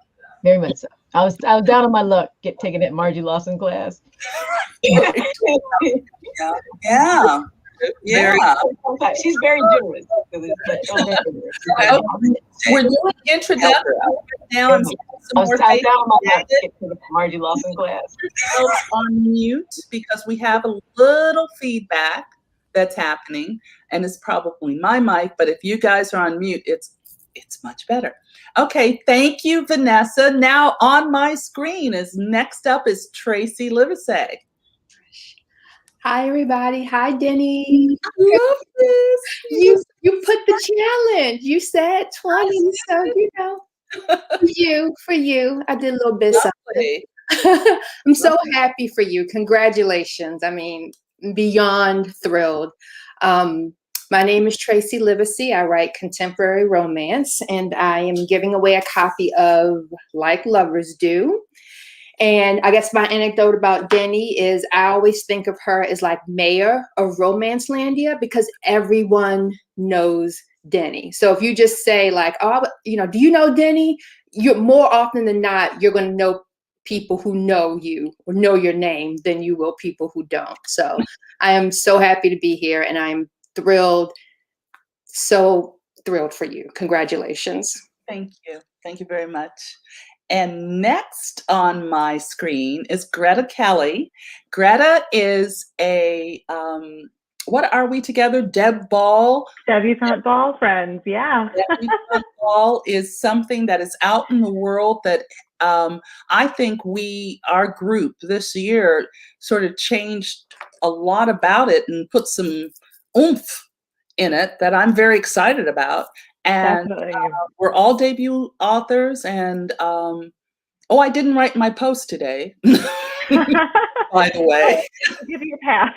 Very much so. I was down on my luck taking that Margie Lawson class. Yeah. She's very generous. We're doing introduction now. I'm down on my luck to get to the Margie Lawson class. On mute because we have a little feedback that's happening, and it's probably my mic. But if you guys are on mute, it's much better. Okay, thank you, Vanessa. Now on my screen next up is Tracy Liversack. Hi, everybody. Hi, Denny. I love this. You put the challenge. You said 20, so for you. I did a little bit something. I'm so happy for you. Congratulations. I mean, beyond thrilled. My name is Tracy Liversack. I write contemporary romance, and I am giving away a copy of Like Lovers Do. And I guess my anecdote about Denny is I always think of her as like mayor of Romancelandia because everyone knows Denny. So if you just say like, oh, do you know Denny? You're more often than not, you're going to know people who know you or know your name than you will people who don't. So I am so happy to be here, and I'm so thrilled for you. Congratulations. Thank you. Thank you very much. And next on my screen is Greta Kelly. Greta is a, what are we together? Deb Ball? Debutante Ball friends, yeah. Debutante Ball is something that is out in the world that I think our group this year sort of changed a lot about it and put some oomph in it that I'm very excited about. And we're all debut authors. And I didn't write my post today, by the way. I'll give you a pass.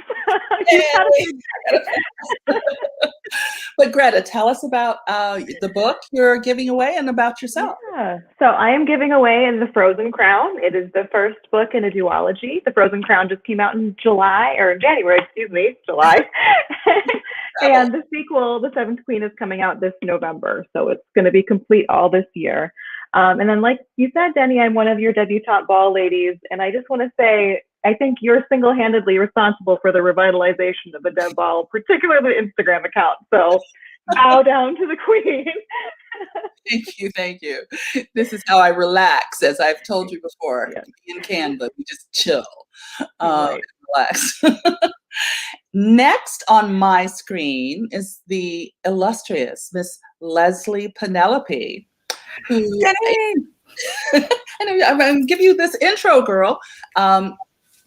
But Greta, tell us about the book you're giving away and about yourself. Yeah. So I am giving away The Frozen Crown. It is the first book in a duology. The Frozen Crown just came out in July. And the sequel, The Seventh Queen, is coming out this November. So it's going to be complete all this year. And then like you said, Denny, I'm one of your debutante ball ladies. And I just want to say, I think you're single-handedly responsible for the revitalization of the Deb Ball, particularly the Instagram account. So bow down to the queen. Thank you. This is how I relax, as I've told you before. In Canva, we just chill, and relax. Next on my screen is the illustrious Miss Leslie Penelope. And I'm going to give you this intro, girl.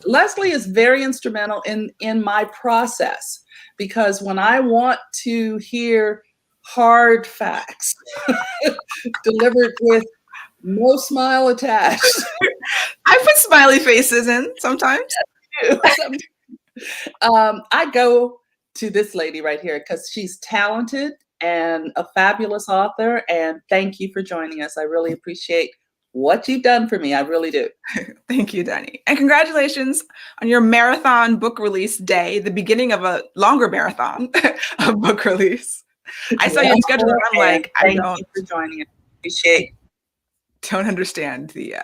Leslie is very instrumental in my process, because when I want to hear hard facts delivered with no smile attached, I put smiley faces in sometimes. I go to this lady right here because she's talented and a fabulous author. And thank you for joining us. I really appreciate what you've done for me. I really do. Thank you, Denny. And congratulations on your marathon book release day, the beginning of a longer marathon of book release. I saw your schedule and I'm like, I thank don't you for joining us. Appreciate. Don't understand the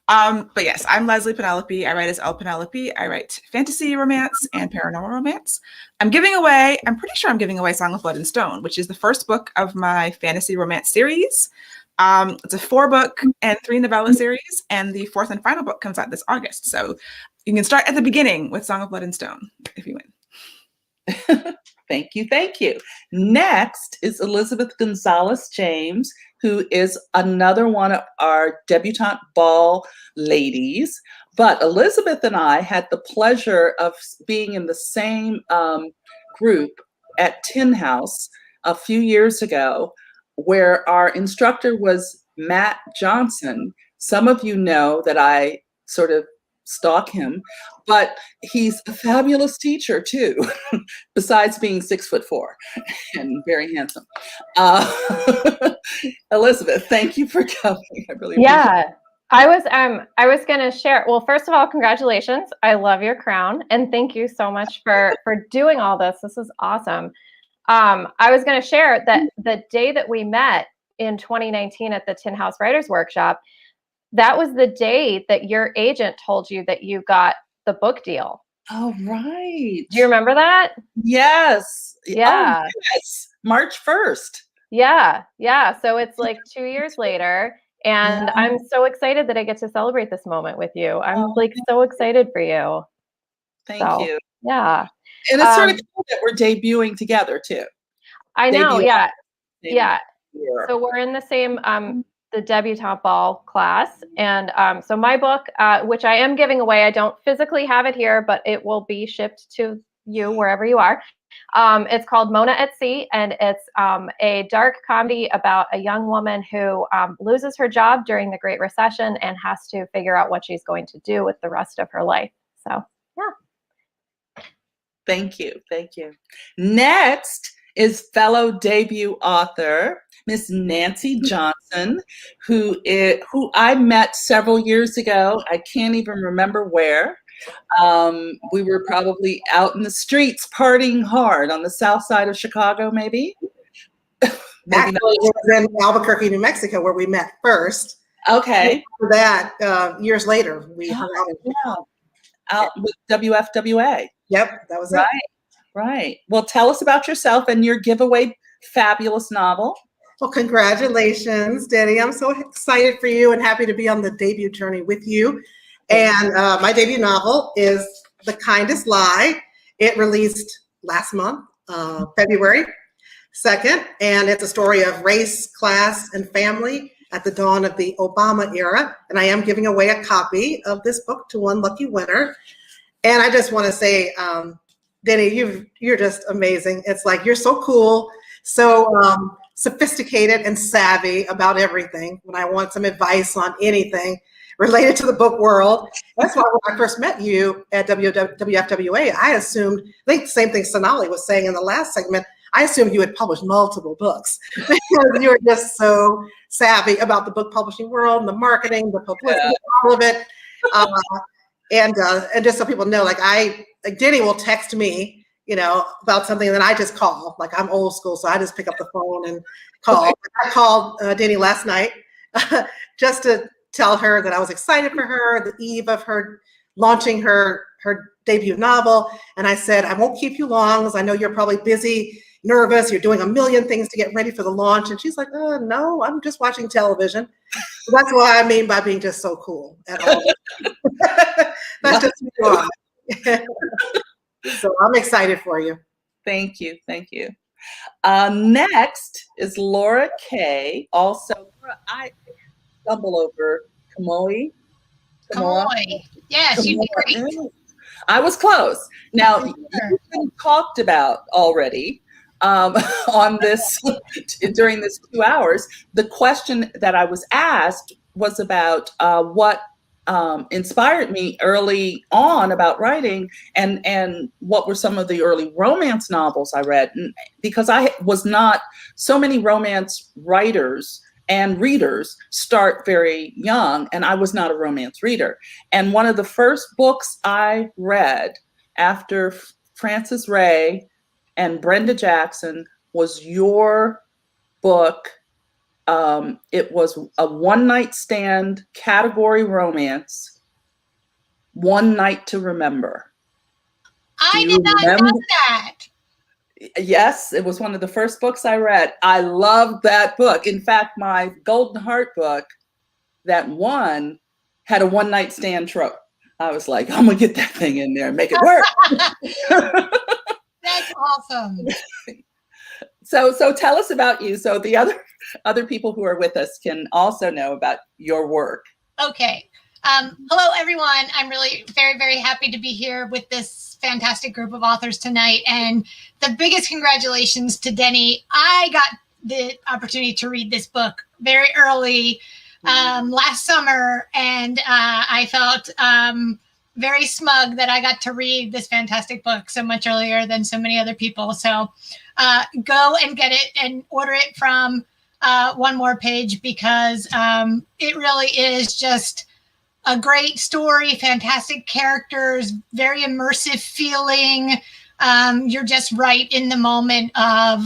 but yes, I'm Leslie Penelope. I write as L Penelope. I write fantasy romance and paranormal romance. I'm pretty sure I'm giving away Song of Blood and Stone, which is the first book of my fantasy romance series. It's a 4-book and 3 novella series, and the 4th and final book comes out this August. So you can start at the beginning with Song of Blood and Stone if you win. Thank you. Thank you. Next is Elizabeth Gonzalez James, who is another one of our debutante ball ladies. But Elizabeth and I had the pleasure of being in the same group at Tin House a few years ago, where our instructor was Matt Johnson. Some of you know that I sort of stalk him, but he's a fabulous teacher too, besides being 6'4" and very handsome. Elizabeth, thank you for coming. I really appreciate it. I was gonna share. Well, first of all, congratulations. I love your crown, and thank you so much for doing all this. This is awesome. I was gonna share that the day that we met in 2019 at the Tin House Writers Workshop, that was the day that your agent told you that you got the book deal. Oh, right. Do you remember that? Yes. Yeah. Oh, yes. March 1st. Yeah. Yeah. So it's like 2 years later. And I'm so excited that I get to celebrate this moment with you. I'm like so excited for you. Thank you. Yeah. And it's sort of cool that we're debuting together too. I know. Yeah. Same Yeah. year. So we're in the same the debutante ball class, and so my book, which I am giving away, I don't physically have it here, but it will be shipped to you wherever you are. It's called Mona at Sea, and it's a dark comedy about a young woman who loses her job during the Great Recession and has to figure out what she's going to do with the rest of her life. So yeah. Thank you. Thank you. Next is fellow debut author, Miss Nancy Johnson, who I met several years ago. I can't even remember where. We were probably out in the streets partying hard on the south side of Chicago, maybe. Actually, it was in Albuquerque, New Mexico, where we met first. Okay. After that, years later, we hung out with WFWA. Yep, that was right. it. Right. Well, tell us about yourself and your giveaway fabulous novel. Well, congratulations, Denny. I'm so excited for you and happy to be on the debut journey with you. And my debut novel is The Kindest Lie. It released last month, February 2nd, and it's a story of race, class, and family at the dawn of the Obama era. And I am giving away a copy of this book to one lucky winner. And I just want to say, Denny, you're just amazing. It's like you're so cool, so sophisticated and savvy about everything. When I want some advice on anything related to the book world, that's why when I first met you at WFWA, I assumed, I think the same thing Sonali was saying in the last segment, I assumed you had published multiple books because you were just so savvy about the book publishing world, and the marketing, the publicity, all of it. And just so people know, like Denny will text me, about something, and then I just call. Like I'm old school, so I just pick up the phone and call. Okay. I called Denny last night just to tell her that I was excited for her, the eve of her launching her debut novel. And I said, I won't keep you long, because I know you're probably busy, nervous, you're doing a million things to get ready for the launch. And she's like, no, I'm just watching television. So that's what I mean by being just so cool at all. That's just who you are. So I'm excited for you. Thank you. Thank you. Next is Laura Kay. Also, I stumble over Kamoi. Kamoy. Yes, you'd be great. I was close. Now, you've been talked about already on this during this 2 hours. The question that I was asked was about what inspired me early on about writing, and what were some of the early romance novels I read. And because I was not, so many romance writers and readers start very young, and I was not a romance reader. And one of the first books I read after Frances Ray and Brenda Jackson was your book. It was a one-night stand category romance, One Night to Remember. I did not know that. Yes, it was one of the first books I read. I loved that book. In fact, my Golden Heart book that won had a one-night stand trope. I was like, I'm gonna get that thing in there and make it work. That's awesome. So tell us about you, so the other people who are with us can also know about your work. Okay. Hello, everyone. I'm really very, very happy to be here with this fantastic group of authors tonight. And the biggest congratulations to Denny. I got the opportunity to read this book very early last summer, and I felt very smug that I got to read this fantastic book so much earlier than so many other people. So go and get it and order it from One More Page, because it really is just a great story, fantastic characters, very immersive feeling. You're just right in the moment of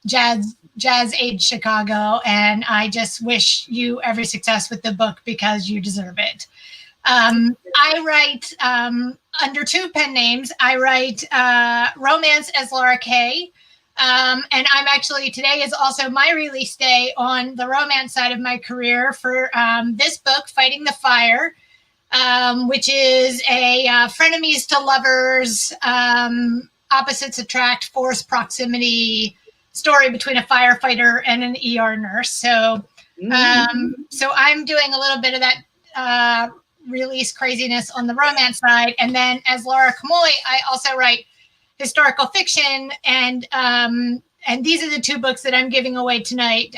jazz age Chicago. And I just wish you every success with the book, because you deserve it. I write under two pen names. I write romance as Laura Kay. And I'm actually, today is also my release day on the romance side of my career for this book, Fighting the Fire, which is a frenemies to lovers, opposites attract, forced proximity story between a firefighter and an ER nurse. So, so I'm doing a little bit of that release craziness on the romance side. And then as Laura Kamoy, I also write historical fiction, and these are the two books that I'm giving away tonight,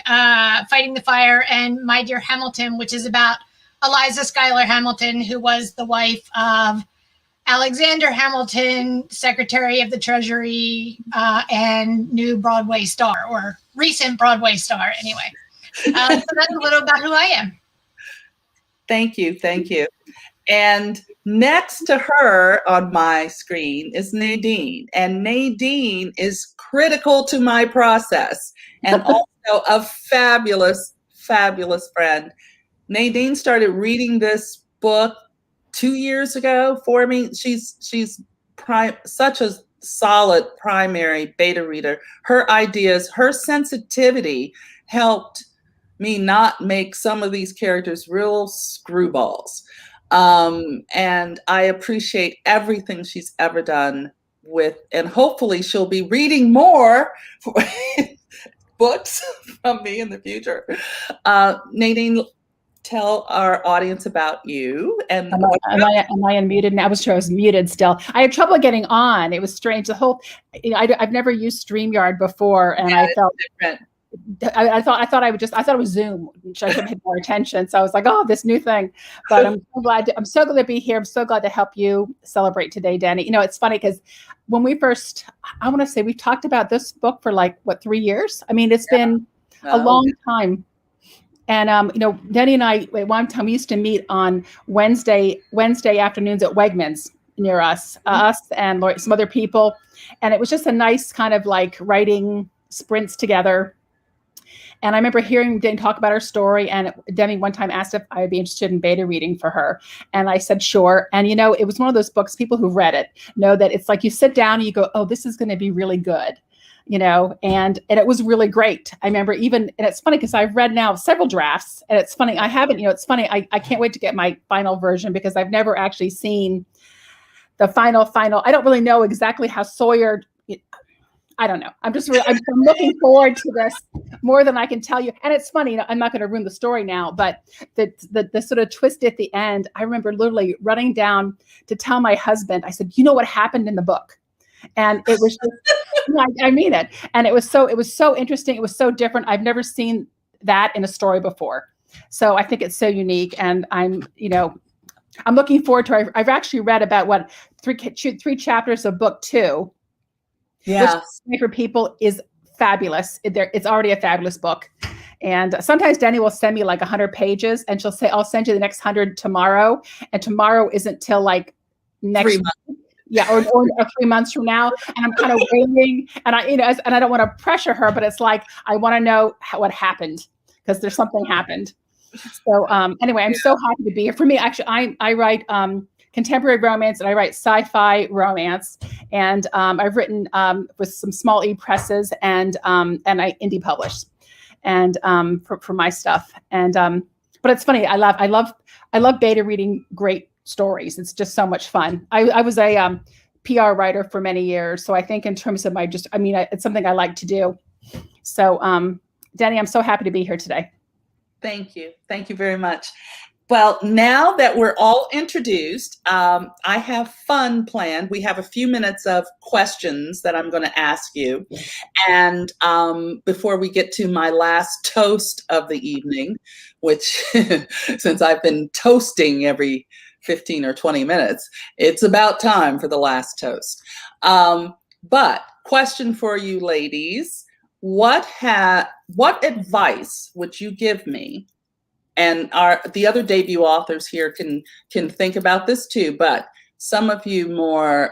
Fighting the Fire and My Dear Hamilton, which is about Eliza Schuyler Hamilton, who was the wife of Alexander Hamilton, Secretary of the Treasury, and new Broadway star, or recent Broadway star anyway. So that's a little about who I am. Thank you. And next to her on my screen is Nadine. And Nadine is critical to my process and also a fabulous, fabulous friend. Nadine started reading this book 2 years ago for me. She's such a solid primary beta reader. Her ideas, her sensitivity helped me not make some of these characters real screwballs. And I appreciate everything she's ever done with, and hopefully she'll be reading more books from me in the future. Nadine, tell our audience about you. And am I unmuted now? I was muted still. I had trouble getting on. It was strange. The whole, I've never used StreamYard before, and I felt different. I thought it was Zoom. I should pay more attention. So I was like, oh, this new thing. But I'm so glad to be here. I'm so glad to help you celebrate today, Denny. You know, it's funny because when we first, I want to say we've talked about this book for like, 3 years? I mean, it's been a long time. And, you know, Denny and I, at one time we used to meet on Wednesday afternoons at Wegmans near us, us and some other people. And it was just a nice kind of like writing sprints together. And I remember hearing Denny talk about her story, and Denny one time asked if I would be interested in beta reading for her. And I said, sure. And, you know, it was one of those books, people who read it know that it's like you sit down and you go, oh, this is going to be really good, you know, and it was really great. I remember and it's funny because I've read now several drafts, and it's funny, I haven't, you know, it's funny, I can't wait to get my final version because I've never actually seen the final. I don't really know exactly how Sawyer, I don't know. I'm looking forward to this more than I can tell you. And it's funny, I'm not going to ruin the story now, but the sort of twist at the end, I remember literally running down to tell my husband, I said, you know what happened in the book? And it was just, I mean it. And it was so interesting. It was so different. I've never seen that in a story before. So I think it's so unique. And I'm looking forward to, I've actually read about three chapters of book 2. Yeah. Which for people is fabulous. It's already a fabulous book. And sometimes Denny will send me like 100 pages and she'll say, I'll send you the next 100 tomorrow. And tomorrow isn't till like next 3 months. Yeah, or 3 months from now. And I'm kind of waiting. And I don't want to pressure her, but it's like, I want to know what happened because there's something happened. So anyway, I'm so happy to be here. For me, actually, I write contemporary romance and I write sci-fi romance. And I've written with some small e-presses and I indie publish and for my stuff. And but it's funny, I love beta reading great stories. It's just so much fun. I was a PR writer for many years. So I think in terms of it's something I like to do. So Denny, I'm so happy to be here today. Thank you. Thank you very much. Well, now that we're all introduced, I have fun planned. We have a few minutes of questions that I'm going to ask you. And before we get to my last toast of the evening, which since I've been toasting every 15 or 20 minutes, it's about time for the last toast. But question for you ladies, what advice would you give me? And the other debut authors here can think about this too, but some of you more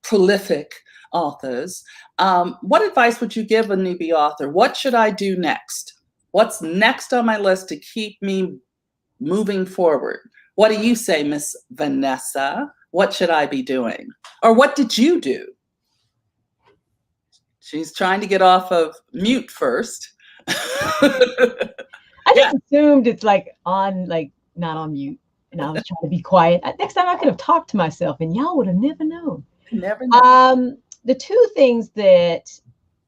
prolific authors, what advice would you give a newbie author? What should I do next? What's next on my list to keep me moving forward? What do you say, Miss Vanessa? What should I be doing? Or what did you do? She's trying to get off of mute first. I just assumed it's like on, like not on mute, and I was trying to be quiet. Next time I could have talked to myself, and y'all would have never known. Never know. The two things that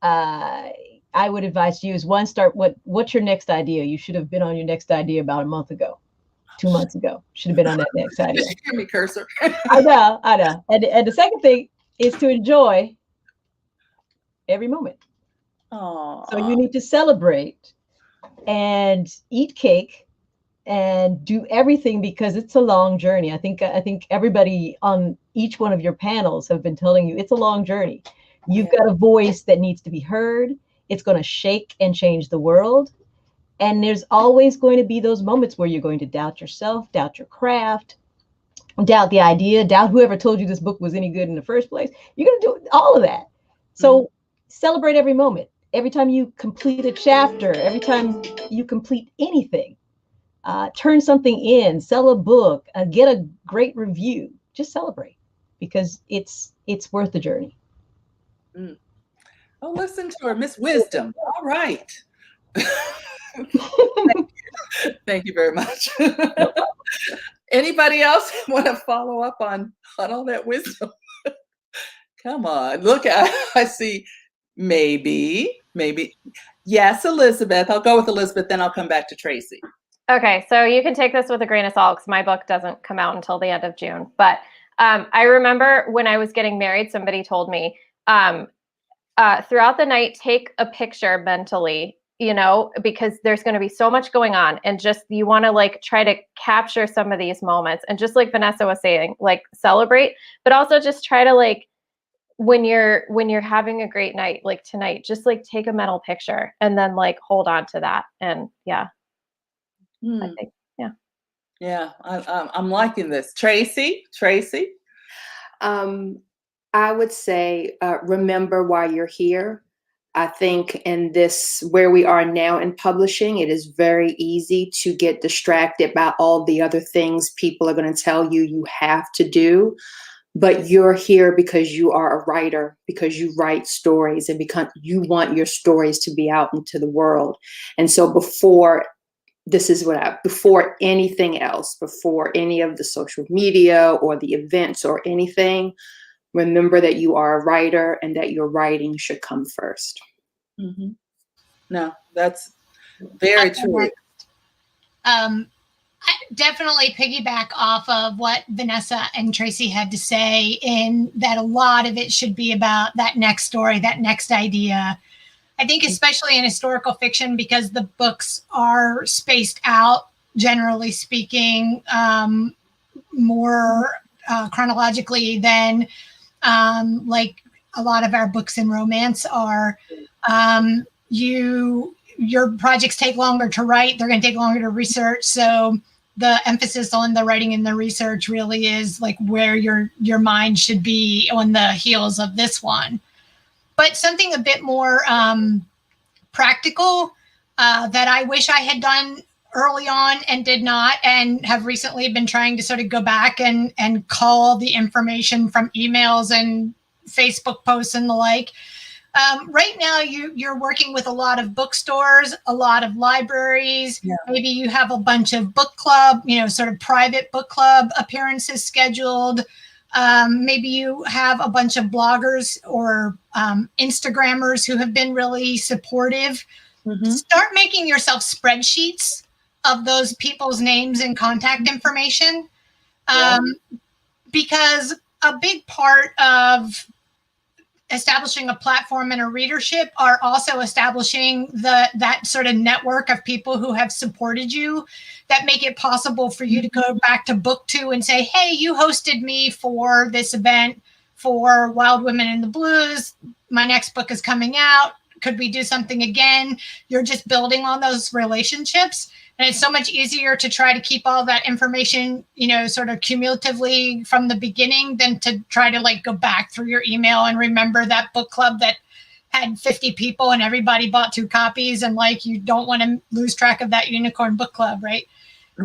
I would advise you is one, start what's your next idea? You should have been on your next idea about a month ago, 2 months ago. Should have been on that next idea. Did you hear me, cursor? I know. And the second thing is to enjoy every moment. Aww. So you need to celebrate and eat cake and do everything because it's a long journey. I think everybody on each one of your panels have been telling you it's a long journey. You've got a voice that needs to be heard. It's going to shake and change the world. And there's always going to be those moments where you're going to doubt yourself, doubt your craft, doubt the idea, doubt whoever told you this book was any good in the first place. You're going to do all of that. So celebrate every moment. Every time you complete a chapter, every time you complete anything, turn something in, sell a book, get a great review, just celebrate because it's worth the journey. Oh, listen to her, Miss Wisdom. All right. Thank you very much. Anybody else want to follow up on all that wisdom? Come on, look, I see. Maybe. Yes, Elizabeth. I'll go with Elizabeth, then I'll come back to Tracy. Okay, so you can take this with a grain of salt because my book doesn't come out until the end of June. But I remember when I was getting married, somebody told me throughout the night, take a picture mentally, because there's going to be so much going on. And just you want to like try to capture some of these moments. And just like Vanessa was saying, like celebrate, but also just try to like, when you're having a great night, like tonight, just like take a mental picture and then like hold on to that. And I think, I'm liking this. Tracy. I would say, remember why you're here. I think in this, where we are now in publishing, it is very easy to get distracted by all the other things people are going to tell you have to do. But you're here because you are a writer, because you write stories and because you want your stories to be out into the world. And so before anything else, before any of the social media or the events or anything, remember that you are a writer and that your writing should come first. Mm-hmm. No, that's very true. I definitely piggyback off of what Vanessa and Tracy had to say, in that a lot of it should be about that next story, that next idea. I think especially in historical fiction, because the books are spaced out, generally speaking, more chronologically than like a lot of our books in romance are. Your projects take longer to write, they're going to take longer to research. So the emphasis on the writing and the research really is like where your mind should be on the heels of this one. But something a bit more practical that I wish I had done early on and did not, and have recently been trying to sort of go back and cull the information from emails and Facebook posts and the like. Right now, you're working with a lot of bookstores, a lot of libraries. Yeah. Maybe you have a bunch of book club, sort of private book club appearances scheduled. Maybe you have a bunch of bloggers or Instagrammers who have been really supportive. Mm-hmm. Start making yourself spreadsheets of those people's names and contact information. Because a big part of establishing a platform and a readership are also establishing that sort of network of people who have supported you, that make it possible for you to go back to BookTube and say, hey, you hosted me for this event for Wild Women in the Blues. My next book is coming out. Could we do something again? You're just building on those relationships. And it's so much easier to try to keep all that information, sort of cumulatively from the beginning than to try to like go back through your email and remember that book club that had 50 people and everybody bought 2 copies, and like you don't want to lose track of that unicorn book club, right?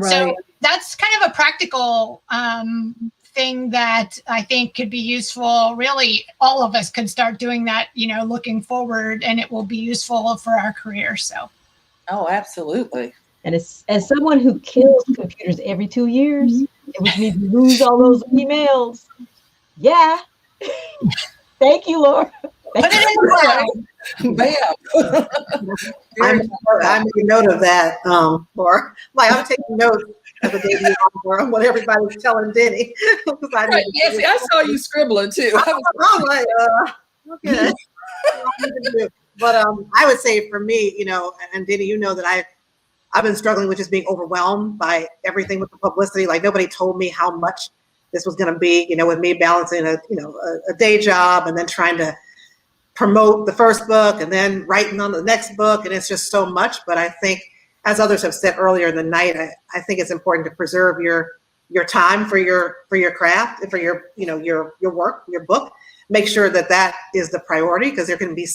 So that's kind of a practical thing that I think could be useful. Really, all of us could start doing that, looking forward, and it will be useful for our career. So, oh, absolutely. And as someone who kills computers every 2 years, which means you lose all those emails. Yeah. Thank you, Laura. Put it in the Bam. I made a note of that, Laura. I'm taking notes of the debut on what everybody's telling Denny. Right, Nancy, I saw you scribbling too. I'm like, okay. But I would say for me, and Denny, that I've been struggling with just being overwhelmed by everything with the publicity. Like nobody told me how much this was going to be, with me balancing a day job and then trying to promote the first book and then writing on the next book. And it's just so much. But I think, as others have said earlier in the night, I think it's important to preserve your time for your craft and for your work, your book. Make sure that is the priority, because there are going to be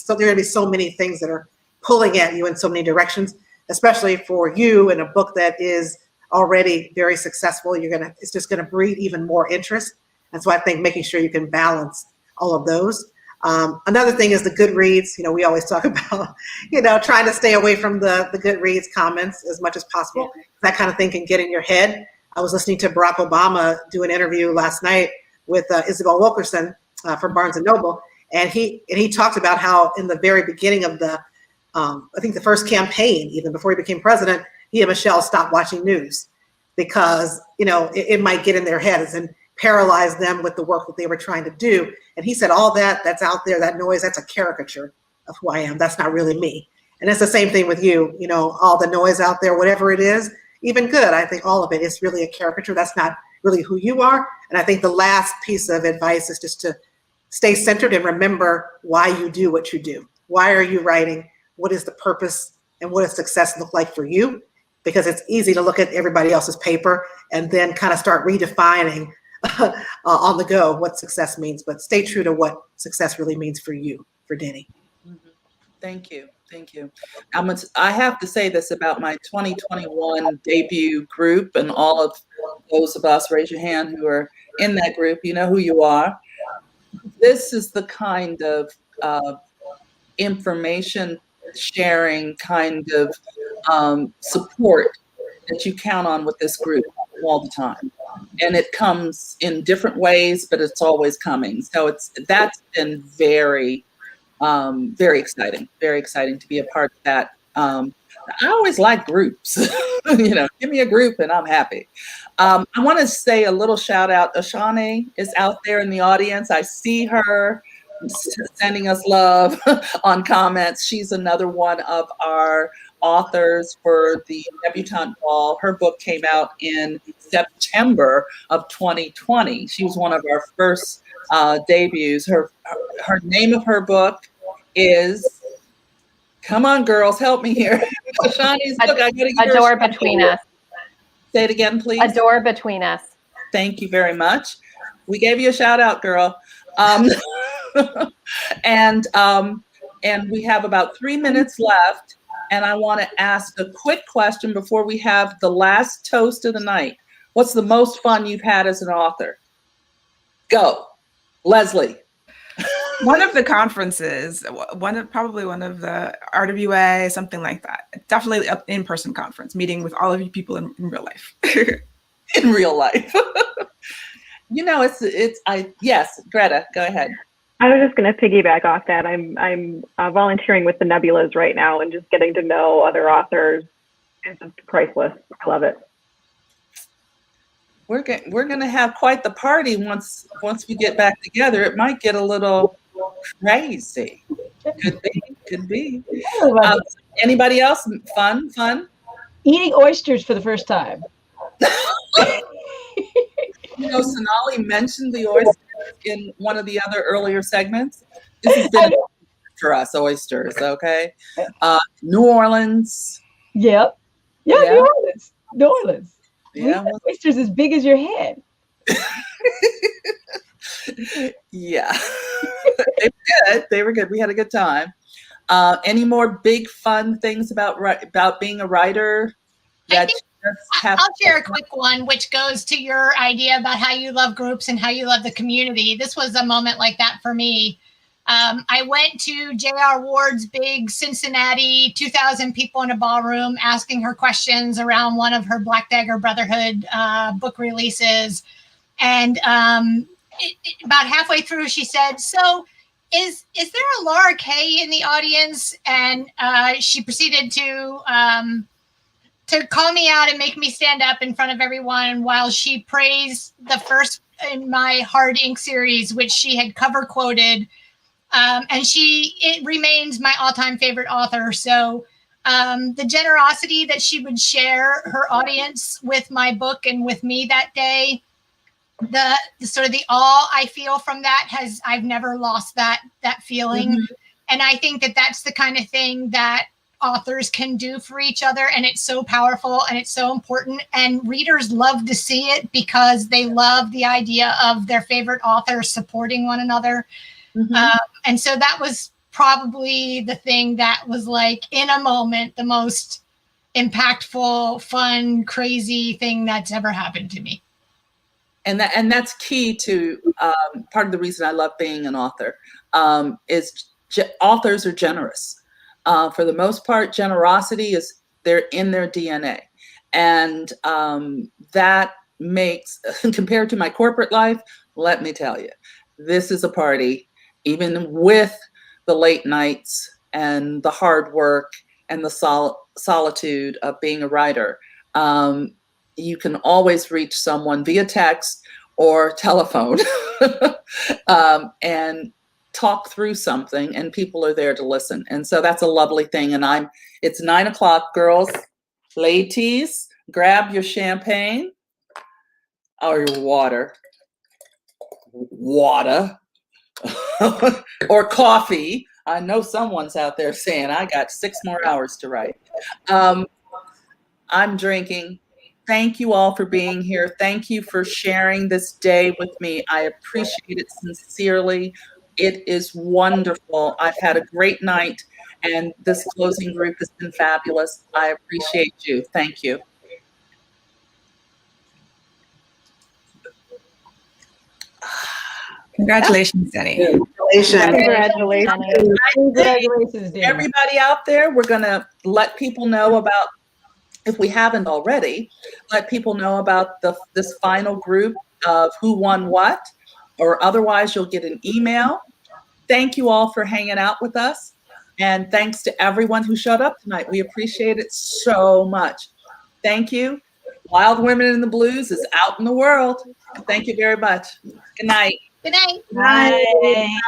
so many things that are pulling at you in so many directions, especially for you in a book that is already very successful. It's just going to breed even more interest. And so I think making sure you can balance all of those. Another thing is the Goodreads. We always talk about, trying to stay away from the Goodreads comments as much as possible. That kind of thing can get in your head. I was listening to Barack Obama do an interview last night with Isabel Wilkerson for Barnes & Noble. And he talked about how in the very beginning of I think the first campaign, even before he became president, he and Michelle stopped watching news because, it might get in their heads and paralyze them with the work that they were trying to do. And he said, all that's out there, that noise, that's a caricature of who I am. That's not really me. And it's the same thing with you, all the noise out there, whatever it is, even good. I think all of it is really a caricature. That's not really who you are. And I think the last piece of advice is just to stay centered and remember why you do what you do. Why are you writing? What is the purpose, and what does success look like for you? Because it's easy to look at everybody else's paper and then kind of start redefining on the go what success means. But stay true to what success really means for you, for Denny. Mm-hmm. Thank you. I have to say this about my 2021 debut group, and all of those of us, raise your hand, who are in that group. You know who you are. This is the kind of information sharing kind of support that you count on with this group all the time. and it comes in different ways, but it's always coming. So that's been very, very exciting to be a part of that. I always like groups. Give me a group and I'm happy. I want to say a little shout out. Ashani is out there in the audience. I see her sending us love on comments. She's another one of our authors for the Debutante Ball. Her book came out in September of 2020. She was one of our first debuts. Her name of her book is, come on, girls, help me here. Shani's book. I gotta get A Door Between Us. Say it again, please. A Door Between Us. Thank you very much. We gave you a shout out, girl. And we have about 3 minutes left. And I want to ask a quick question before we have the last toast of the night. What's the most fun you've had as an author? Go, Leslie. One of the conferences, probably one of the RWA, something like that. Definitely an in-person conference, meeting with all of you people in real life. In real life. Yes, Greta, go ahead. I was just going to piggyback off that. I'm volunteering with the Nebulas right now, and just getting to know other authors is just priceless. I love it. We're going to have quite the party once we get back together. It might get a little crazy. Could be. Anybody else? Fun? Eating oysters for the first time. Sonali mentioned the oysters in one of the other earlier segments. This has been for us, oysters, okay? New Orleans. Yep. Yeah. New Orleans. Yeah. Oysters as big as your head. Yeah. They were good. We had a good time. Any more big fun things about being a writer? I'll share a quick one, which goes to your idea about how you love groups and how you love the community. This was a moment like that for me. I went to J.R. Ward's big Cincinnati 2,000 people in a ballroom asking her questions around one of her Black Dagger Brotherhood book releases. And about halfway through, she said, "So is there a Laura Kay in the audience?" And she proceeded to call me out and make me stand up in front of everyone while she praised the first in my Hard Ink series, which she had cover quoted. And it remains my all-time favorite author. So the generosity that she would share her audience with my book and with me that day, the sort of the awe I feel from that I've never lost that feeling. Mm-hmm. And I think that that's the kind of thing that authors can do for each other, and it's so powerful and it's so important, and readers love to see it because they love the idea of their favorite author supporting one another. Mm-hmm. And so that was probably the thing that was like, in a moment, the most impactful, fun, crazy thing that's ever happened to me. And that's key to part of the reason I love being an author is authors are generous. For the most part, generosity they're in their DNA. And that makes, compared to my corporate life, let me tell you, this is a party, even with the late nights and the hard work and the solitude of being a writer. You can always reach someone via text or telephone and talk through something, and people are there to listen. And so that's a lovely thing. And it's 9:00, girls, ladies, grab your champagne or your water or coffee. I know someone's out there saying, I got 6 more hours to write. I'm drinking. Thank you all for being here. Thank you for sharing this day with me. I appreciate it sincerely. It is wonderful. I've had a great night, and this closing group has been fabulous. I appreciate you. Thank you. Congratulations, Denny. Congratulations, Denny. Everybody out there, we're going to let people know about if we haven't already, let people know about this final group of who won what, or otherwise you'll get an email. Thank you all for hanging out with us. And thanks to everyone who showed up tonight. We appreciate it so much. Thank you. Wild Women in the Blues is out in the world. Thank you very much. Good night. Good night. Bye. Bye.